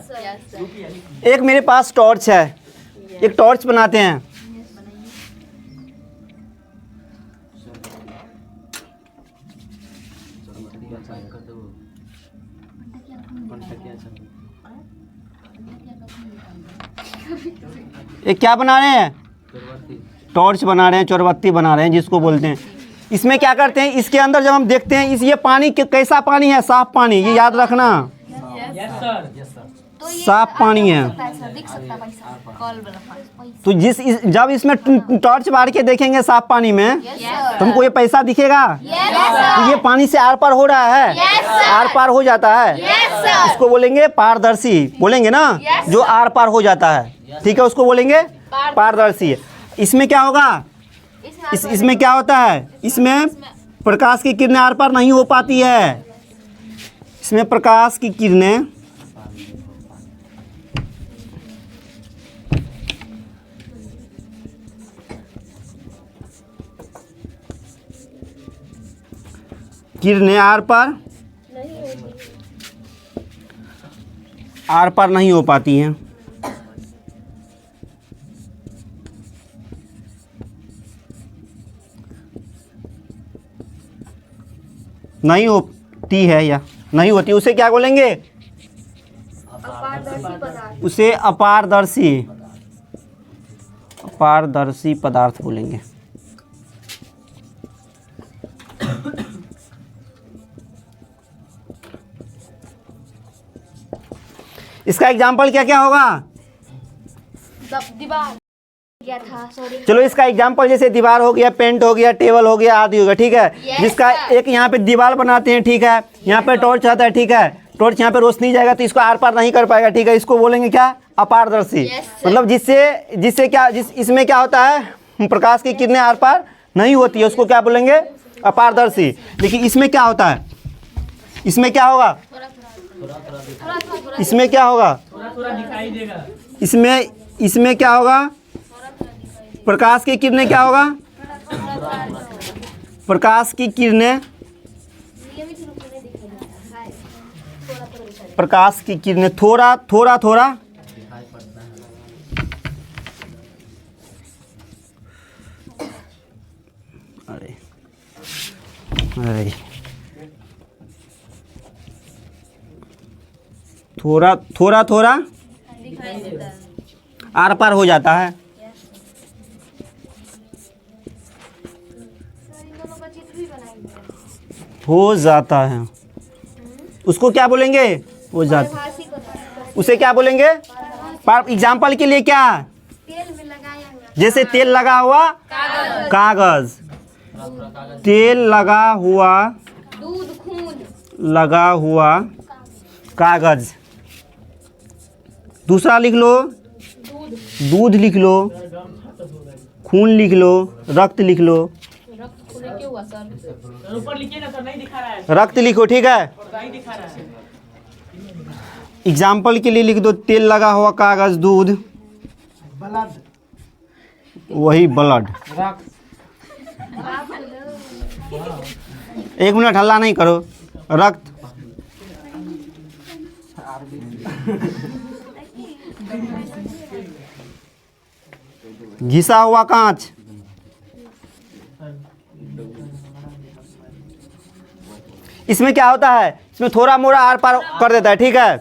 एक मेरे पास टॉर्च है, एक टॉर्च बनाते हैं। ये क्या बना रहे हैं? टॉर्च बना रहे हैं, चोरबत्ती बना रहे हैं जिसको बोलते हैं। इसमें क्या करते हैं, इसके अंदर जब हम देखते हैं ये पानी कैसा पानी है, साफ पानी, ये याद रखना, साफ पानी है। तो जब इसमें टॉर्च मार के देखेंगे साफ पानी में, तुमको ये पैसा दिखेगा, तो ये पानी से आर पार हो रहा है, आर पार हो जाता है, इसको बोलेंगे पारदर्शी, बोलेंगे ना, जो आर पार हो जाता है, ठीक है, उसको बोलेंगे पारदर्शी। इसमें क्या होगा, इसमें क्या होता है, इसमें प्रकाश की किरणें आर पार नहीं हो पाती है, इसमें प्रकाश की किरणें आर पार नहीं हो पाती हैं। नहीं होती है या नहीं होती, उसे क्या बोलेंगे, उसे अपारदर्शी, अपारदर्शी पदार्थ बोलेंगे। इसका एग्जाम्पल क्या क्या होगा, दीवार गया था, सॉरी। चलो इसका एग्जाम्पल जैसे दीवार हो गया, पेंट हो गया, टेबल हो गया, आदि हो गया, ठीक है। जिसका एक यहाँ पे दीवार बनाते हैं, ठीक है, यहाँ पे टॉर्च आता है, ठीक है, टॉर्च यहाँ पे रोशनी जाएगा तो इसको आर पार नहीं कर पाएगा, ठीक है, इसको बोलेंगे क्या, अपारदर्शी। मतलब जिससे क्या, इसमें क्या होता है, प्रकाश की किरणें आर पार नहीं होती है, उसको क्या बोलेंगे, अपारदर्शी। लेकिन इसमें क्या होता है, इसमें क्या होगा, इसमें क्या होगा, इसमें क्या होगा, प्रकाश की किरणें क्या होगा, प्रकाश की किरणें, प्रकाश की किरणें थोड़ा थोड़ा थोड़ा अरे अरे थोड़ा थोड़ा थोड़ा आर पार हो जाता है। हो जाता है, उसको क्या बोलेंगे, हो जाता, उसे क्या बोलेंगे, एग्जाम्पल के लिए क्या, तेल में लगाया हुआ, जैसे तेल लगा हुआ कागज, तेल लगा हुआ, दूध, खून, लगा हुआ कागज। दूसरा लिख लो, दूध लिख लो, खून लिख लो, रक्त लिख लो, रक्त खुले क्यों हुआ सर, ऊपर लिखिए ना सर, नहीं दिखा रहा है, रक्त लिखो, ठीक है। नहीं दिखा रहा है। एग्जाम्पल के लिए लिख दो, तेल लगा हुआ कागज, दूध, ब्लड, वही ब्लड। एक मिनट हल्ला नहीं करो, रक्त, घिसा हुआ कांच, इसमें क्या होता है, इसमें थोड़ा मोड़ा आर पार कर देता है, ठीक है।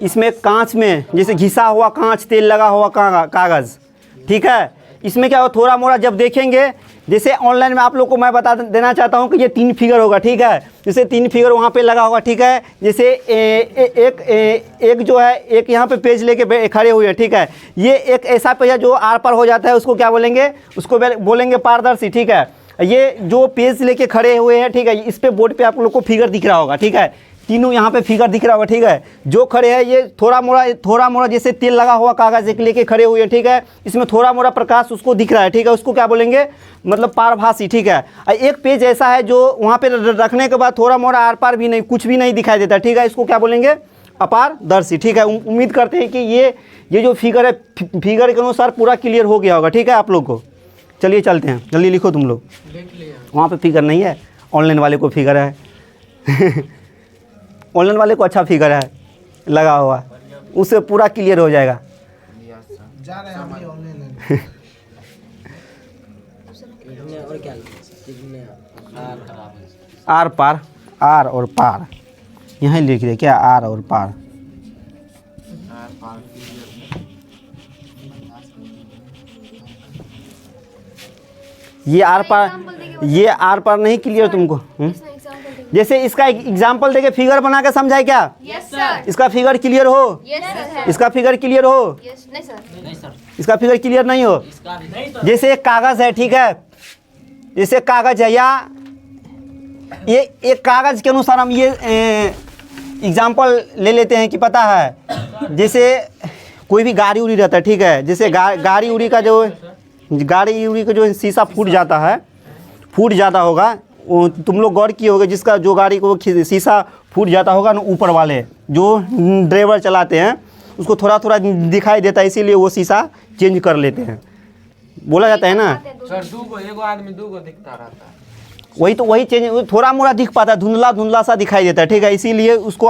इसमें कांच में जैसे घिसा हुआ कांच, तेल लगा हुआ कागज, ठीक है। इसमें क्या हो, थोड़ा मोड़ा जब देखेंगे, जैसे ऑनलाइन में आप लोग को मैं बता देना चाहता हूँ कि ये 3 फिगर होगा, ठीक है। जैसे 3 फिगर वहाँ पे लगा होगा, ठीक है। जैसे एक जो है, एक यहाँ पे पेज लेके खड़े हुए हैं, ठीक है। ये एक ऐसा पेज है जो आर पार हो जाता है, उसको क्या बोलेंगे, उसको बोलेंगे पारदर्शी, ठीक है। ये जो पेज लेके खड़े हुए हैं, ठीक है, इस पे बोर्ड पे आप लोग को फिगर दिख रहा होगा, ठीक है। तीनों यहाँ पे फिगर दिख रहा होगा, ठीक है। जो खड़े हैं ये थोड़ा मोड़ा जैसे तेल लगा हुआ कागज एक लेके खड़े हुए हैं, ठीक है। इसमें थोड़ा मोड़ा प्रकाश उसको दिख रहा है, ठीक है, उसको क्या बोलेंगे, मतलब पारभासी, ठीक है। एक पेज ऐसा है जो वहाँ पे रखने के बाद थोड़ा मोड़ा आर पार भी नहीं, कुछ भी नहीं दिखाई देता, ठीक है, इसको क्या बोलेंगे, अपारदर्शी, ठीक है। उम्मीद करते हैं कि ये जो फिगर है, फिगर के अनुसार पूरा क्लियर हो गया होगा, ठीक है आप लोग को। चलिए चलते हैं, जल्दी लिखो तुम लोग, वहाँ पे फिगर नहीं है, ऑनलाइन वाले को फिगर है ऑनलाइन वाले को अच्छा फिगर है लगा हुआ, उससे पूरा क्लियर हो जाएगा। जा रहे हैं हम भी ऑनलाइन और क्या, आर पार, आर और पार, यहाँ लिख रहे क्या, आर और पार। ये आर पार नहीं क्लियर तुमको? जैसे इसका एग्जाम्पल देके फिगर बना के समझाए क्या? Yes sir. इसका फिगर क्लियर हो? Yes sir. इसका फिगर क्लियर हो? यस नहीं सर। नहीं सर, इसका फिगर क्लियर नहीं हो? इसका भी जैसे एक कागज़ है, ठीक है, जैसे कागज़ है, या ये एक कागज़ के अनुसार हम ये एग्जाम्पल ले लेते हैं कि पता है, जैसे कोई भी गाड़ी उड़ी रहता है, ठीक है, जैसे गाड़ी उड़ी का जो शीशा फूट जाता होगा, वो तुम लोग गौर किए होगे, जिसका जो गाड़ी को शीशा फूट जाता होगा ना, ऊपर वाले जो ड्राइवर चलाते हैं उसको थोड़ा थोड़ा दिखाई देता है, इसीलिए वो शीशा चेंज कर लेते हैं, बोला जाता है ना। सर एगो आदमी दूगो दिखता रहता है। वही चेंज थोड़ा मोड़ा दिख पाता है, धुंधला सा दिखाई देता है, ठीक है, इसीलिए उसको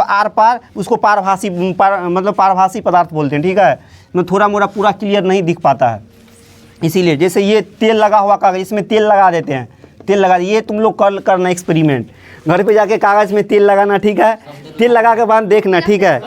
उसको मतलब पारभासी पदार्थ बोलते हैं, ठीक है, मतलब थोड़ा मोड़ा पूरा क्लियर नहीं दिख पाता है, इसीलिए। जैसे ये तेल लगा हुआ कागज़, इसमें तेल लगा देते हैं, ये तुम लोग करना एक्सपेरिमेंट, घर पे जाके कागज़ में तेल लगाना, ठीक है, तेल लगा के बाद देखना, ठीक है,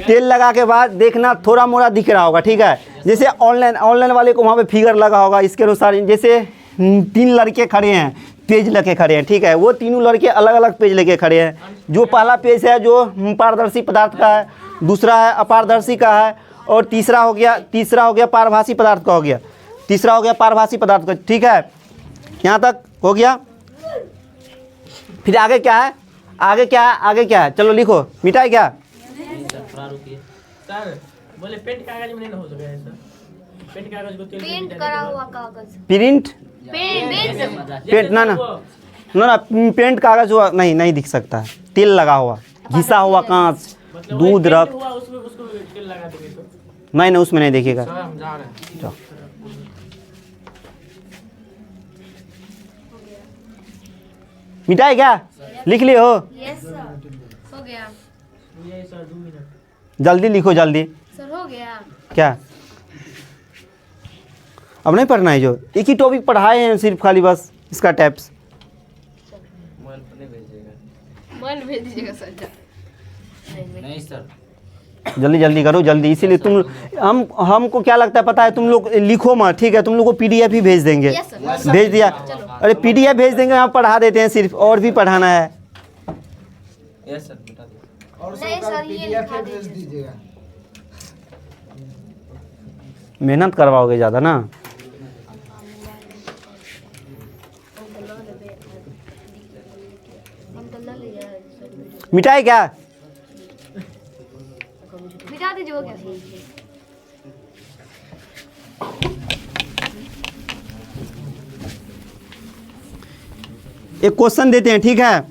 तेल लगा के बाद देखना थोड़ा मोड़ा दिख रहा होगा, ठीक है। जैसे ऑनलाइन वाले को वहाँ पे फिगर लगा होगा, इसके अनुसार जैसे 3 लड़के खड़े हैं, पेज लेके खड़े हैं, ठीक है, वो तीनों लड़के अलग अलग पेज लेके खड़े हैं। जो पहला पेज है जो पारदर्शी पदार्थ का है, दूसरा है अपारदर्शी का है, और तीसरा हो गया पारभासी पदार्थ का हो गया, तीसरा हो गया पारभासी पदार्थ का, ठीक है, यहाँ तक हो गया। फिर आगे क्या है, आगे क्या है, चलो लिखो, मिटाई क्या? सर बोले पेंट कागज में नहीं ना हो सके सर, पेंट कागज को तेल में पेंट मिटा करा देंगे। हुआ कागज। पेंट ना पेंट कागज हुआ नहीं दिख सकता है, तेल लगा हुआ, घिसा हुआ कांच, मतलब दूध वही रख, पेंट हुआ उसको तेल लगा देंगे तो नहीं उसमें नहीं देखिएगा। सर हम जा रहे हैं। जाओ। मिटाई क्या? लिख लिए हो? Yes sir. हो गया ये सर 2 मिनट। जल्दी लिखो, जल्दी। सर। हो गया। क्या अब नहीं पढ़ना है? जो एक ही टॉपिक पढ़ाए हैं सिर्फ, खाली बस इसका टैप्स। मोबाइल पर नहीं भेजिएगा। मोबाइल भेज दीजिएगा सर। नहीं सर, जल्दी करो, जल्दी, इसीलिए हमको क्या लगता है पता है, तुम लोग लिखो मत, ठीक है, तुम लोग को पीडीएफ ही भेज देंगे। Yes sir. भेज दिया, अरे पीडीएफ भेज देंगे, हम पढ़ा देते हैं सिर्फ, और भी पढ़ाना है। यस सर, बता दीजिए। और नहीं सब सर, ये पीडीएफ लिखा भेज दीजिए। दीजिएगा। मेहनत करवाओगे ज़्यादा ना। मिटाई क्या? मिटा दीजिए। हो गया। एक क्वेश्चन देते हैं, ठीक है,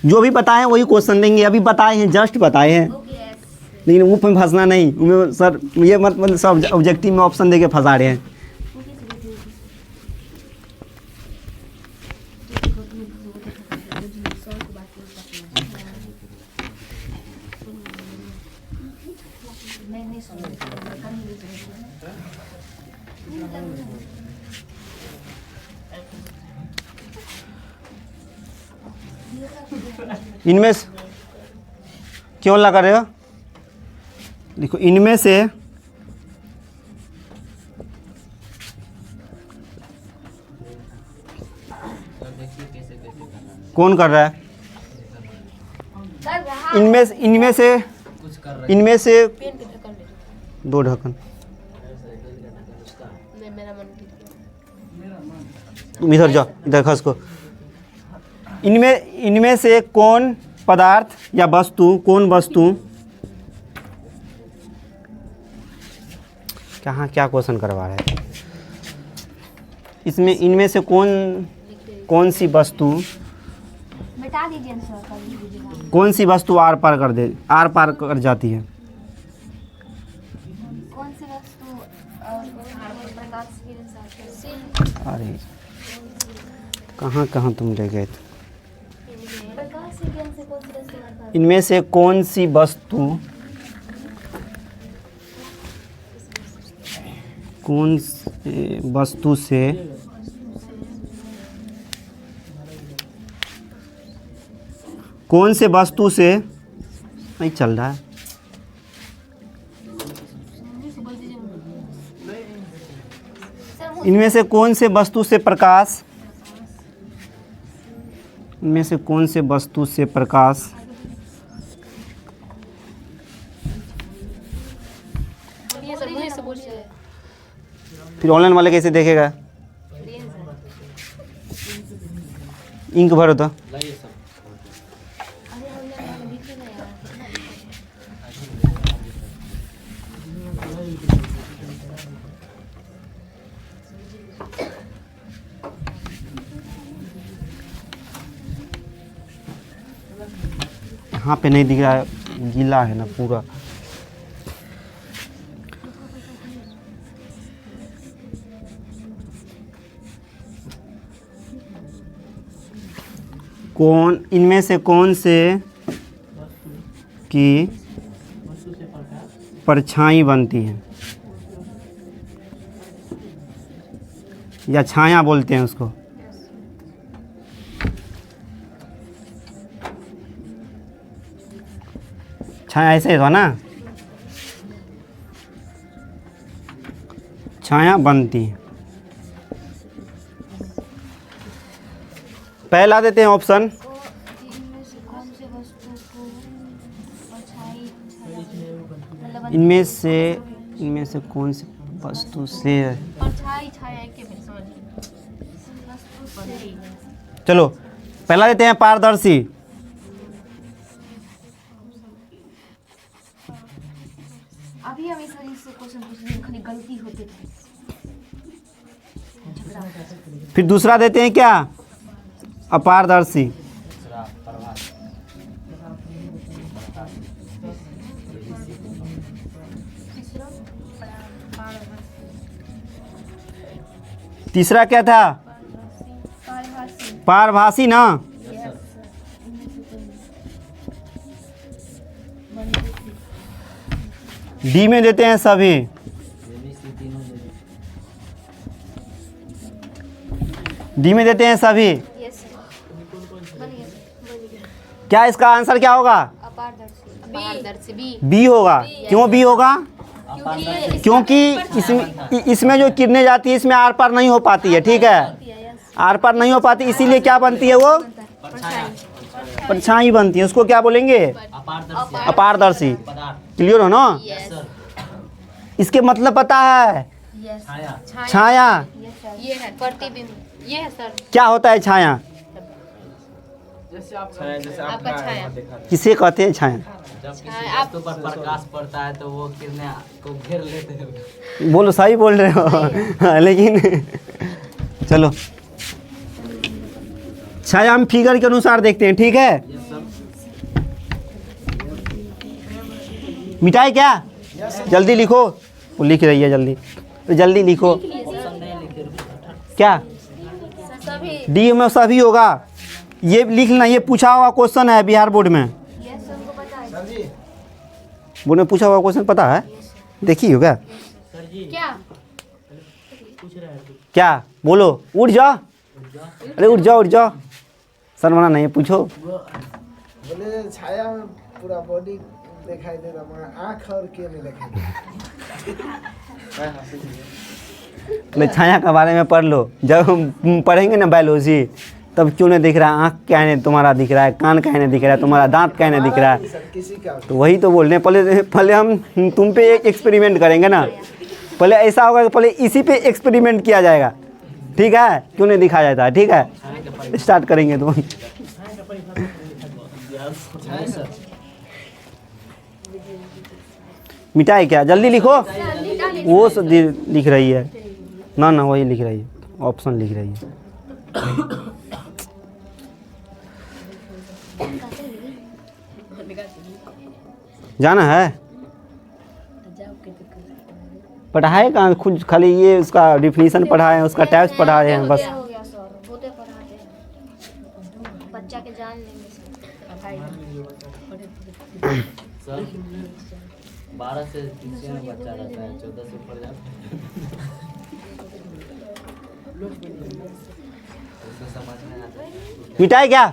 जो भी बताए वही क्वेश्चन देंगे, अभी बताए हैं, जस्ट बताए हैं, लेकिन वो पे फंसना नहीं, उसमें सर ये मतलब सब ऑब्जेक्टिव में ऑप्शन देके फंसा रहे हैं। इनमें क्यों लगा रहे हो? देखो, इनमें से कौन कर रहा है? इनमें से इनमें से पेन के ढक्कन ले। 2 ढक्कन। नहीं, मेरा मन ठीक है। तुम इधर जाओ, इधर खस को। इनमें से कौन पदार्थ या कौन वस्तु कहाँ क्या क्वेश्चन करवा रहे हैं? इनमें से कौन सी वस्तु, मिटा दीजिए सर, कर दीजिएगा। कौन सी वस्तु आर पार कर जाती है? कौन सी वस्तु प्रकाश की किरण से अरे कहाँ तुम ले गए थे? प्रकाश की किरण से कौन सी वस्तु इनमें से कौन सी वस्तु से नहीं चल रहा है? इनमें से कौन से वस्तु से प्रकाश इनमें से कौन से वस्तु से प्रकाश ये सब वही से पूछे हैं। फिर ऑनलाइन वाले कैसे देखेगा? इंक भरो तो। लाइए सब। यहाँ पे नहीं दिख रहा है, गीला है ना पूरा। कौन इनमें से कौन से की परछाई बनती है या छाया बोलते हैं उसको? छाया ऐसे था ना, छाया बनती है। पहला देते हैं ऑप्शन, इनमें से कौन सी वस्तु से परछाई छाया के भी समझिए। चलो पहला देते हैं पारदर्शी। अभी हम इस क्वेश्चन पूछने में खाली गलती होती थी। फिर दूसरा देते हैं क्या? अपारदर्शी। तीसरा क्या था? पारभासी ना। डी में देते हैं सभी। डी में देते हैं सभी। क्या इसका आंसर क्या होगा? अपारदर्शी बी। बी होगा। क्यों बी होगा? क्योंकि इसमें जो किरणें जाती है इसमें आर पार नहीं हो पाती है, ठीक है, आर पार नहीं हो पाती, इसीलिए क्या बनती है वो? परछाई बनती है। उसको क्या बोलेंगे? अपारदर्शी। क्लियर हो ना? इसके मतलब पता है? छाया। ये है प्रतिबिंब। ये है सर क्या होता है छाया? आपका छाया। किसे कहते हैं छाया? जब किसी वस्तु पर प्रकाश पड़ता है तो वो किरणें को घेर लेते हैं। बोलो, सही बोल रहे हो। हाँ, लेकिन चलो छाया हम फिगर के अनुसार देखते हैं, ठीक है। मिटाई क्या? जल्दी लिखो। वो लिख रही है, जल्दी तो जल्दी लिखो। क्या? डी में सभी होगा। ये लिखना, ये पूछा हुआ क्वेश्चन है बिहार बोर्ड में। बोर्ड में पूछा हुआ क्वेश्चन पता है? देखी हो क्या? क्या बोलो? उठ जाओ। अरे उठ जाओ, उठ जाओ, शर्माना नहीं है, पूछो। बोले छाया में पूरा बॉडी दिखाई दे रहा, मगर आँख और के नहीं दिखाई बोले छाया के बारे में पढ़ लो। जब हम पढ़ेंगे ना बायोलॉजी, तब क्यों नहीं दिख रहा? आँख क्या नहीं तुम्हारा दिख रहा है, कान क्या नहीं दिख रहा है, तुम्हारा दांत क्या नहीं दिख रहा है। किसी का तो वही तो बोल रहे हैं। पहले हम तुम पे एक एक्सपेरिमेंट करेंगे ना। पहले ऐसा होगा कि पहले इसी पे एक्सपेरिमेंट किया जाएगा, ठीक है? क्यों नहीं दिखाया जाता है, ठीक है? स्टार्ट करेंगे तो मिटाई क्या? जल्दी लिखो। वो लिख रही है ना, ना वही लिख रही है, ऑप्शन लिख रही है। जाना है? पढ़ाए कहाँ? खुद खाली ये उसका डिफिनीशन पढ़ाए हैं, उसका टाइप्स पढ़ाए हैं बस। हो गया सर, बहुते पढ़ाते हैं, बच्चा के जान लेंगे सर 12 से 30 में बच्चा रहता है, 14 से ऊपर जाता है। उसको समझ में आता है। मिटाई क्या?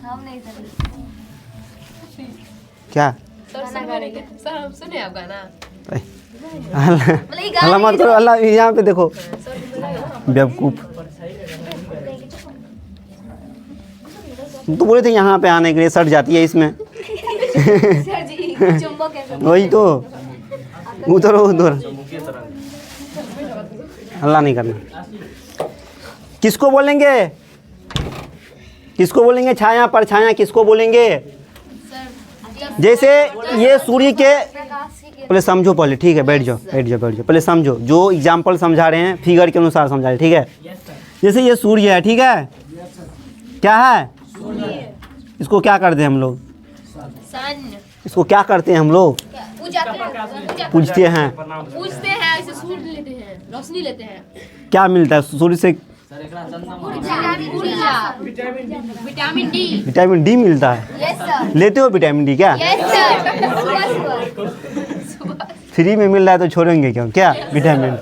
हम नहीं सर क्या सर सुनेंगे सर हम सुने आप गाना अल्लाह मत करो, अल्लाह यहाँ पे देखो बेवकूफ। तो बोले थे यहाँ पे आने के लिए, सट जाती है इसमें। सर जी चुंबक कैसे वही तो, उधर उधर अल्लाह नहीं करना। किसको बोलेंगे, किसको बोलेंगे? छाया परछाया किसको बोलेंगे? जैसे ये सूर्य के, पहले समझो, पहले ठीक है, बैठ जाओ बैठ जाओ बैठ जाओ, पहले समझो जो एग्जाम्पल समझा रहे हैं फिगर के अनुसार समझा रहे हैं, ठीक है। जैसे ये सूर्य है, ठीक है, क्या है? इसको क्या करते हैं हम लोग? इसको क्या करते हैं हम लोग? पूजते हैं, पूछते हैं, इसे सूर्य लेते हैं, रोशनी लेते हैं। क्या मिलता है सूर्य से? Vitamin D. विटामिन डी मिलता है। यस सर लेते हो विटामिन डी क्या? यस सर फ्री में मिल रहा है तो छोड़ेंगे क्यों? क्या विटामिन?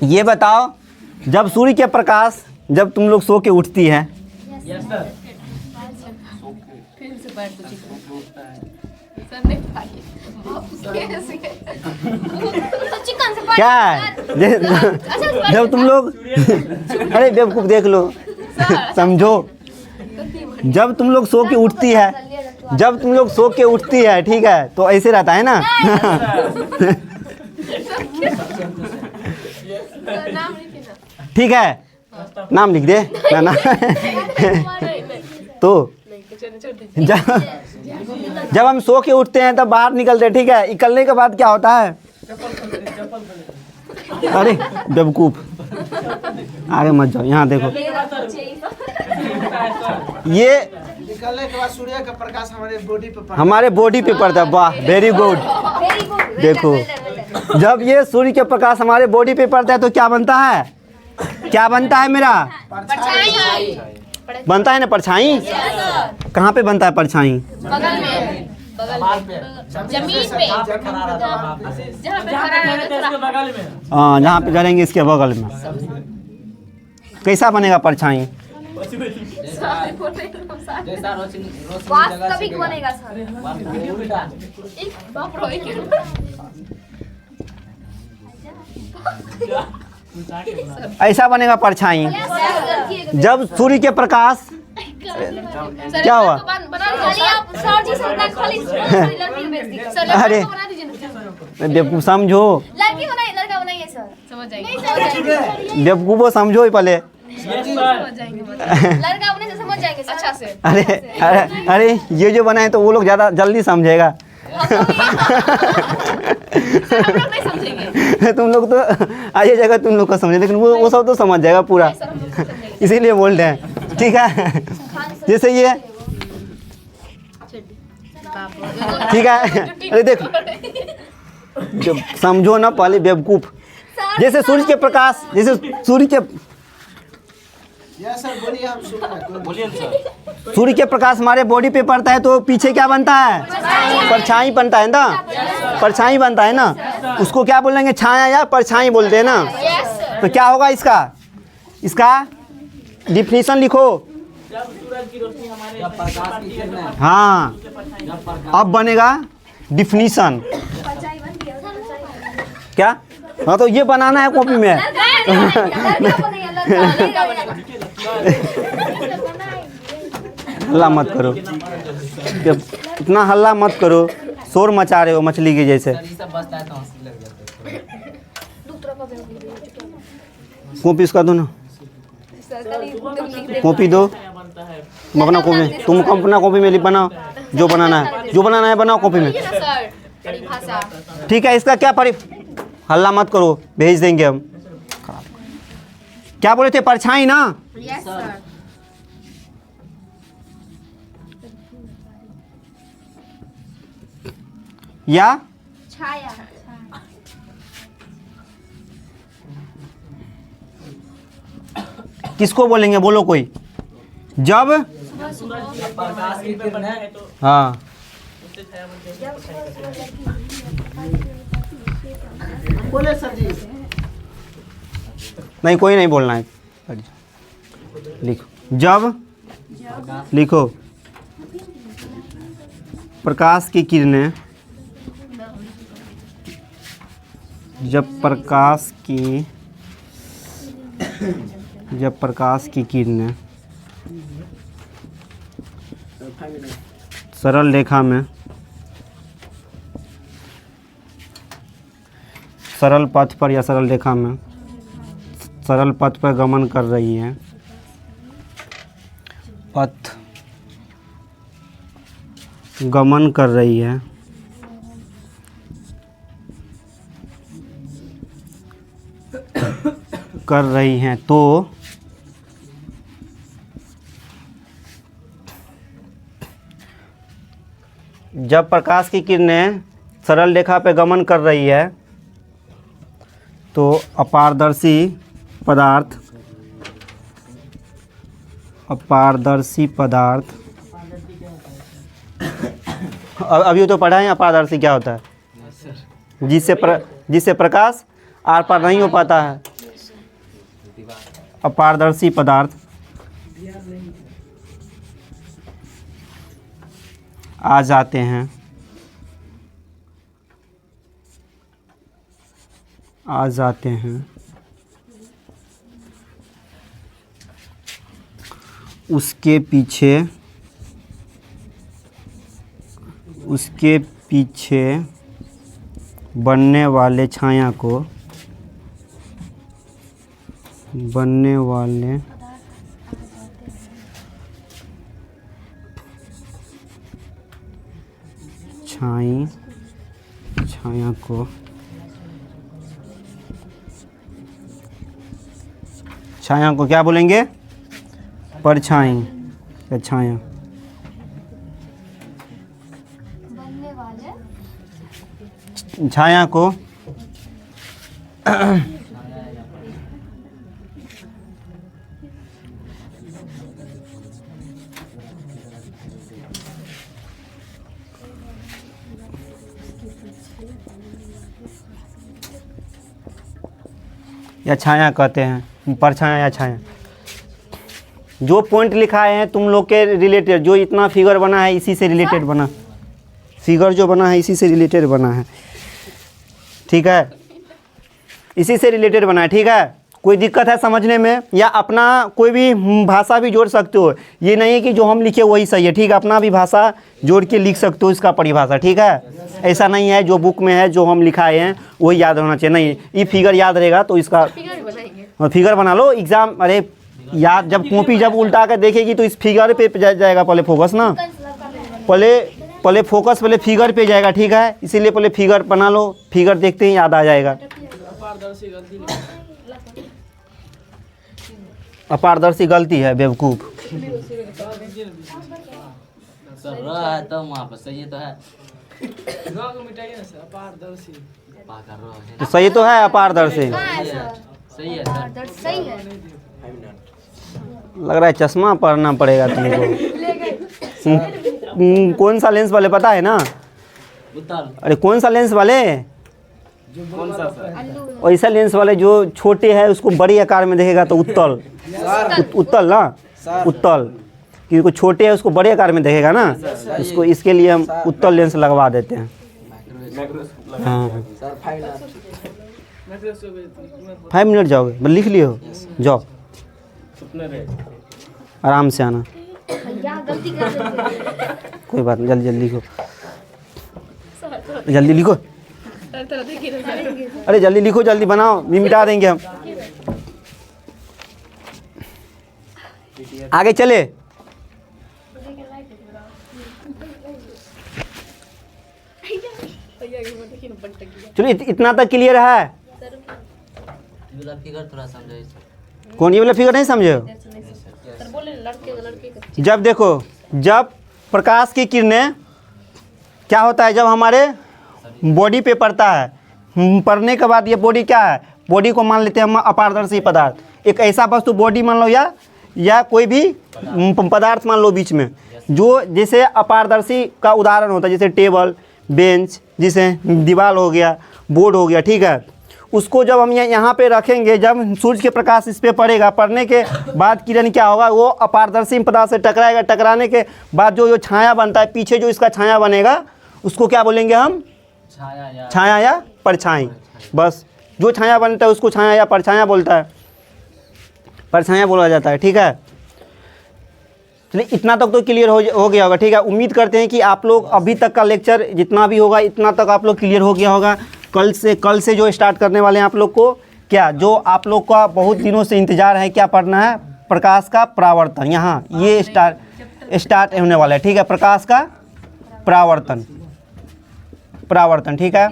ये बताओ, जब सूर्य के प्रकाश, जब तुम लोग सो के उठती है, फिर से बैठ तो सर नहीं पाइए चिकन से क्या है? जब तुम लोग अरे बेवकूफ देख लो, समझो, जब तुम लोग सो के उठती है, जब तुम लोग सो के उठती है, ठीक है, तो ऐसे रहता है ना। नाम लिखिए ना। ठीक है, नाम लिख दे ना ना। तो जब हम सो के उठते हैं तब बाहर निकलते हैं, ठीक है, निकलने के बाद क्या होता है? अरे बेवकूफ, आगे मत जाओ, यहाँ देखो, ये निकलने के बाद सूर्य का प्रकाश हमारे बॉडी पे पड़ता हमारे बॉडी पे पड़ता है। वाह, वेरी गुड। देखो, जब ये सूर्य के प्रकाश हमारे बॉडी पे पड़ता है तो क्या बनता है? क्या बनता है मेरा? बनता है ना परछाई। कहाँ पे बनता है परछाई? बगल में, जमीन पे, जहाँ पे खड़ा रहता है बगल में। हाँ, जहाँ पे करेंगे इसके बगल में। कैसा बनेगा परछाई? जैसा रोशनी वास्तविक बनेगा सर उल्टा। बाप रे ऐसा बनेगा परछाई। जब सूर्य के प्रकाश, क्या हुआ? सर जी सर खाली लड़की भेज दीजिए अरे बना दीजिए ना। बेवकूफ समझो, लड़की बनाइए लड़का बनाइए सर समझ जाएंगे, बेवकूफो समझो ही पहले। समझ जाएंगे। लड़का बने से समझ जाएंगे सर अच्छा से अरे अरे अरे, ये जो बनाए तो वो लोग ज़्यादा जल्दी समझेगा। हम लोग नहीं समझेंगे। तुम लोग तो आइए जगह तुम लोग को समझे, लेकिन वो सब तो समझ जाएगा पूरा, सर हम लोग नहीं समझेंगे। इसीलिए बोल रहे हैं, ठीक है। जैसे ये, ठीक है, अरे देखो, जब समझो ना पहले बेवकूफ। जैसे सूर्य के प्रकाश, जैसे सूर्य के, यस सर बोलिए, हम सुन रहे हैं। बोलिए ना सर। सूर्य के प्रकाश हमारे बॉडी पे पड़ता है तो पीछे क्या बनता है? परछाई बनता है ना, परछाई बनता है ना। उसको क्या बोलेंगे? छाया या परछाई बोलते हैं ना। तो क्या होगा इसका? इसका डिफिनीशन लिखो। जब प्रकाश की किरणें, हाँ, जब प्रकाश, अब बनेगा डिफिनीशन। क्या? हाँ, तो ये बनाना है कॉपी में। हल्ला मत करो, जब इतना हल्ला मत करो, शोर मचा रहे हो मछली के जैसे। सर ये सब बचता है तो हंसी लग जाता है। कॉपी इसका दो ना, कॉपी दो। तुम अपना कॉपी, तुम अपना कॉपी में बनाओ, जो बनाना है, जो बनाना है बनाओ कॉपी में, सर परिभाषा ठीक है। इसका क्या हल्ला मत करो, भेज देंगे हम। क्या बोले थे? परछाई ना। यस सर या छाया किसको बोलेंगे? बोलो कोई। जब, प्रकाश की किरणें, हाँ, बोले सर जी। नहीं कोई नहीं बोलना है, लिखो। जब लिखो। प्रकाश की किरणें जब प्रकाश की किरणें सरल रेखा में सरल पथ पर या सरल रेखा में सरल पथ पर गमन कर रही है, पथ गमन कर रही है, तो जब प्रकाश की किरणें सरल रेखा पे गमन कर रही है तो अपारदर्शी पदार्थ अभी तो पढ़ा है अपारदर्शी क्या होता है, जिससे प्रकाश आर पार नहीं हो पाता है। अपारदर्शी पदार्थ आ जाते हैं उसके पीछे बनने वाले छाया को छाया को क्या बोलेंगे? परछाई या छाया। बनने वाले छाया को या छाया कहते हैं, परछाया या छाया। जो पॉइंट लिखा है तुम लोग के रिलेटेड, जो इतना फिगर बना है इसी से रिलेटेड बना, फिगर जो बना है इसी से रिलेटेड बना है, ठीक है, इसी से रिलेटेड बना है, ठीक है। कोई दिक्कत है समझने में, या अपना कोई भी भाषा भी जोड़ सकते हो, ये नहीं है कि जो हम लिखे वही सही है, ठीक है, अपना भी भाषा जोड़ के लिख सकते हो इसका परिभाषा, ठीक है। ऐसा नहीं है जो बुक में है जो हम लिखाए हैं वही याद होना चाहिए, नहीं, ये फिगर याद रहेगा तो इसका फिगर बना लो एग्जाम। अरे याद, जब कॉपी जब उल्टा कर देखेगी तो इस फिगर पे जाएगा पहले फोकस ना, पहले फोकस पहले फिगर पे जाएगा, ठीक है, इसीलिए पहले फिगर बना लो, फिगर देखते ही याद आ जाएगा। अपारदर्शी गलती है बेवकूफ़। सर रहा है तो वहाँ पर सही तो है, तो सही तो है अपारदर्शी, सही है सर, सही है। लग रहा है चश्मा पहनना पड़ेगा तुमको। कौन सा लेंस वाले पता है ना? उत्तल। अरे कौन सा लेंस वाले? कौन सा सर? वैसा लेंस वाले जो छोटे है उसको बड़े आकार में देखेगा तो उत्तल, उत्तल ना, उत्तल, क्योंकि छोटे है उसको बड़े आकार में देखेगा ना, उसको, इसके लिए हम उत्तल लेंस लगवा देते हैं। हाँ, 5 मिनट जाओगे, बस लिख लियो, जाओ आराम से आना, कोई बात नहीं, जल्दी जल्दी लिखो, जल्दी लिखो, अरे जल्दी लिखो, जल्दी बनाओ, मिटा देंगे हम। आगे चले, चलो इतना तक क्लियर है। फिगर थोड़ा समझाइए। कौन ये वाला फिगर नहीं समझे हो? जब देखो, जब प्रकाश की किरणें क्या होता है, जब हमारे बॉडी पे पड़ता है, पड़ने के बाद ये बॉडी क्या है, बॉडी को मान लेते हैं हम अपारदर्शी पदार्थ, एक ऐसा वस्तु बॉडी मान लो या कोई भी पदार्थ मान लो बीच में, जो जैसे अपारदर्शी का उदाहरण होता है, जैसे टेबल, बेंच, जैसे दीवार हो गया, बोर्ड हो गया, ठीक है, उसको जब हम यहाँ पे रखेंगे, जब सूरज के प्रकाश इस पर पड़ेगा, पड़ने के बाद किरण क्या होगा, वो अपारदर्शी पदार्थ से टकराएगा। टकराने के बाद जो छाया बनता है, पीछे जो इसका छाया बनेगा उसको क्या बोलेंगे हम? छाया या परछाई। बस जो छाया बनता है उसको छाया या परछाया बोलता है, परछाया बोला जाता है। ठीक है, चलिए इतना तक तो क्लियर हो गया होगा। ठीक है, उम्मीद करते हैं कि आप लोग अभी तक का लेक्चर जितना भी होगा इतना तक आप लोग क्लियर हो गया होगा। कल से जो स्टार्ट करने वाले हैं आप लोग को, क्या जो आप लोग का बहुत दिनों से इंतज़ार है, क्या पढ़ना है? प्रकाश का परावर्तन। यहाँ ये स्टार्ट होने वाला है। ठीक है, प्रकाश का परावर्तन। ठीक है,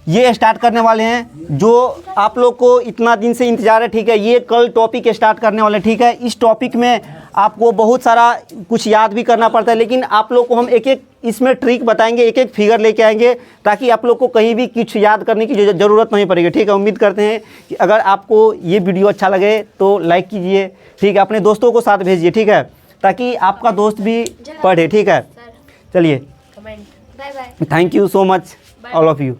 ये स्टार्ट करने वाले हैं, जो आप लोग को इतना दिन से इंतज़ार है। ठीक है, ये कल टॉपिक स्टार्ट करने वाले हैं। ठीक है, इस टॉपिक में आपको बहुत सारा कुछ याद भी करना पड़ता है, लेकिन आप लोग को हम एक एक इसमें ट्रिक बताएंगे, एक एक फिगर लेके आएंगे, ताकि आप लोग को कहीं भी कुछ याद करने की ज़रूरत नहीं पड़ेगी। ठीक है, उम्मीद करते हैं कि अगर आपको ये वीडियो अच्छा लगे तो लाइक कीजिए। ठीक है, अपने दोस्तों को साथ भेजिए। ठीक है, ताकि आपका दोस्त भी पढ़े। ठीक है, चलिए, comment. Bye bye. Thank you so much all of you.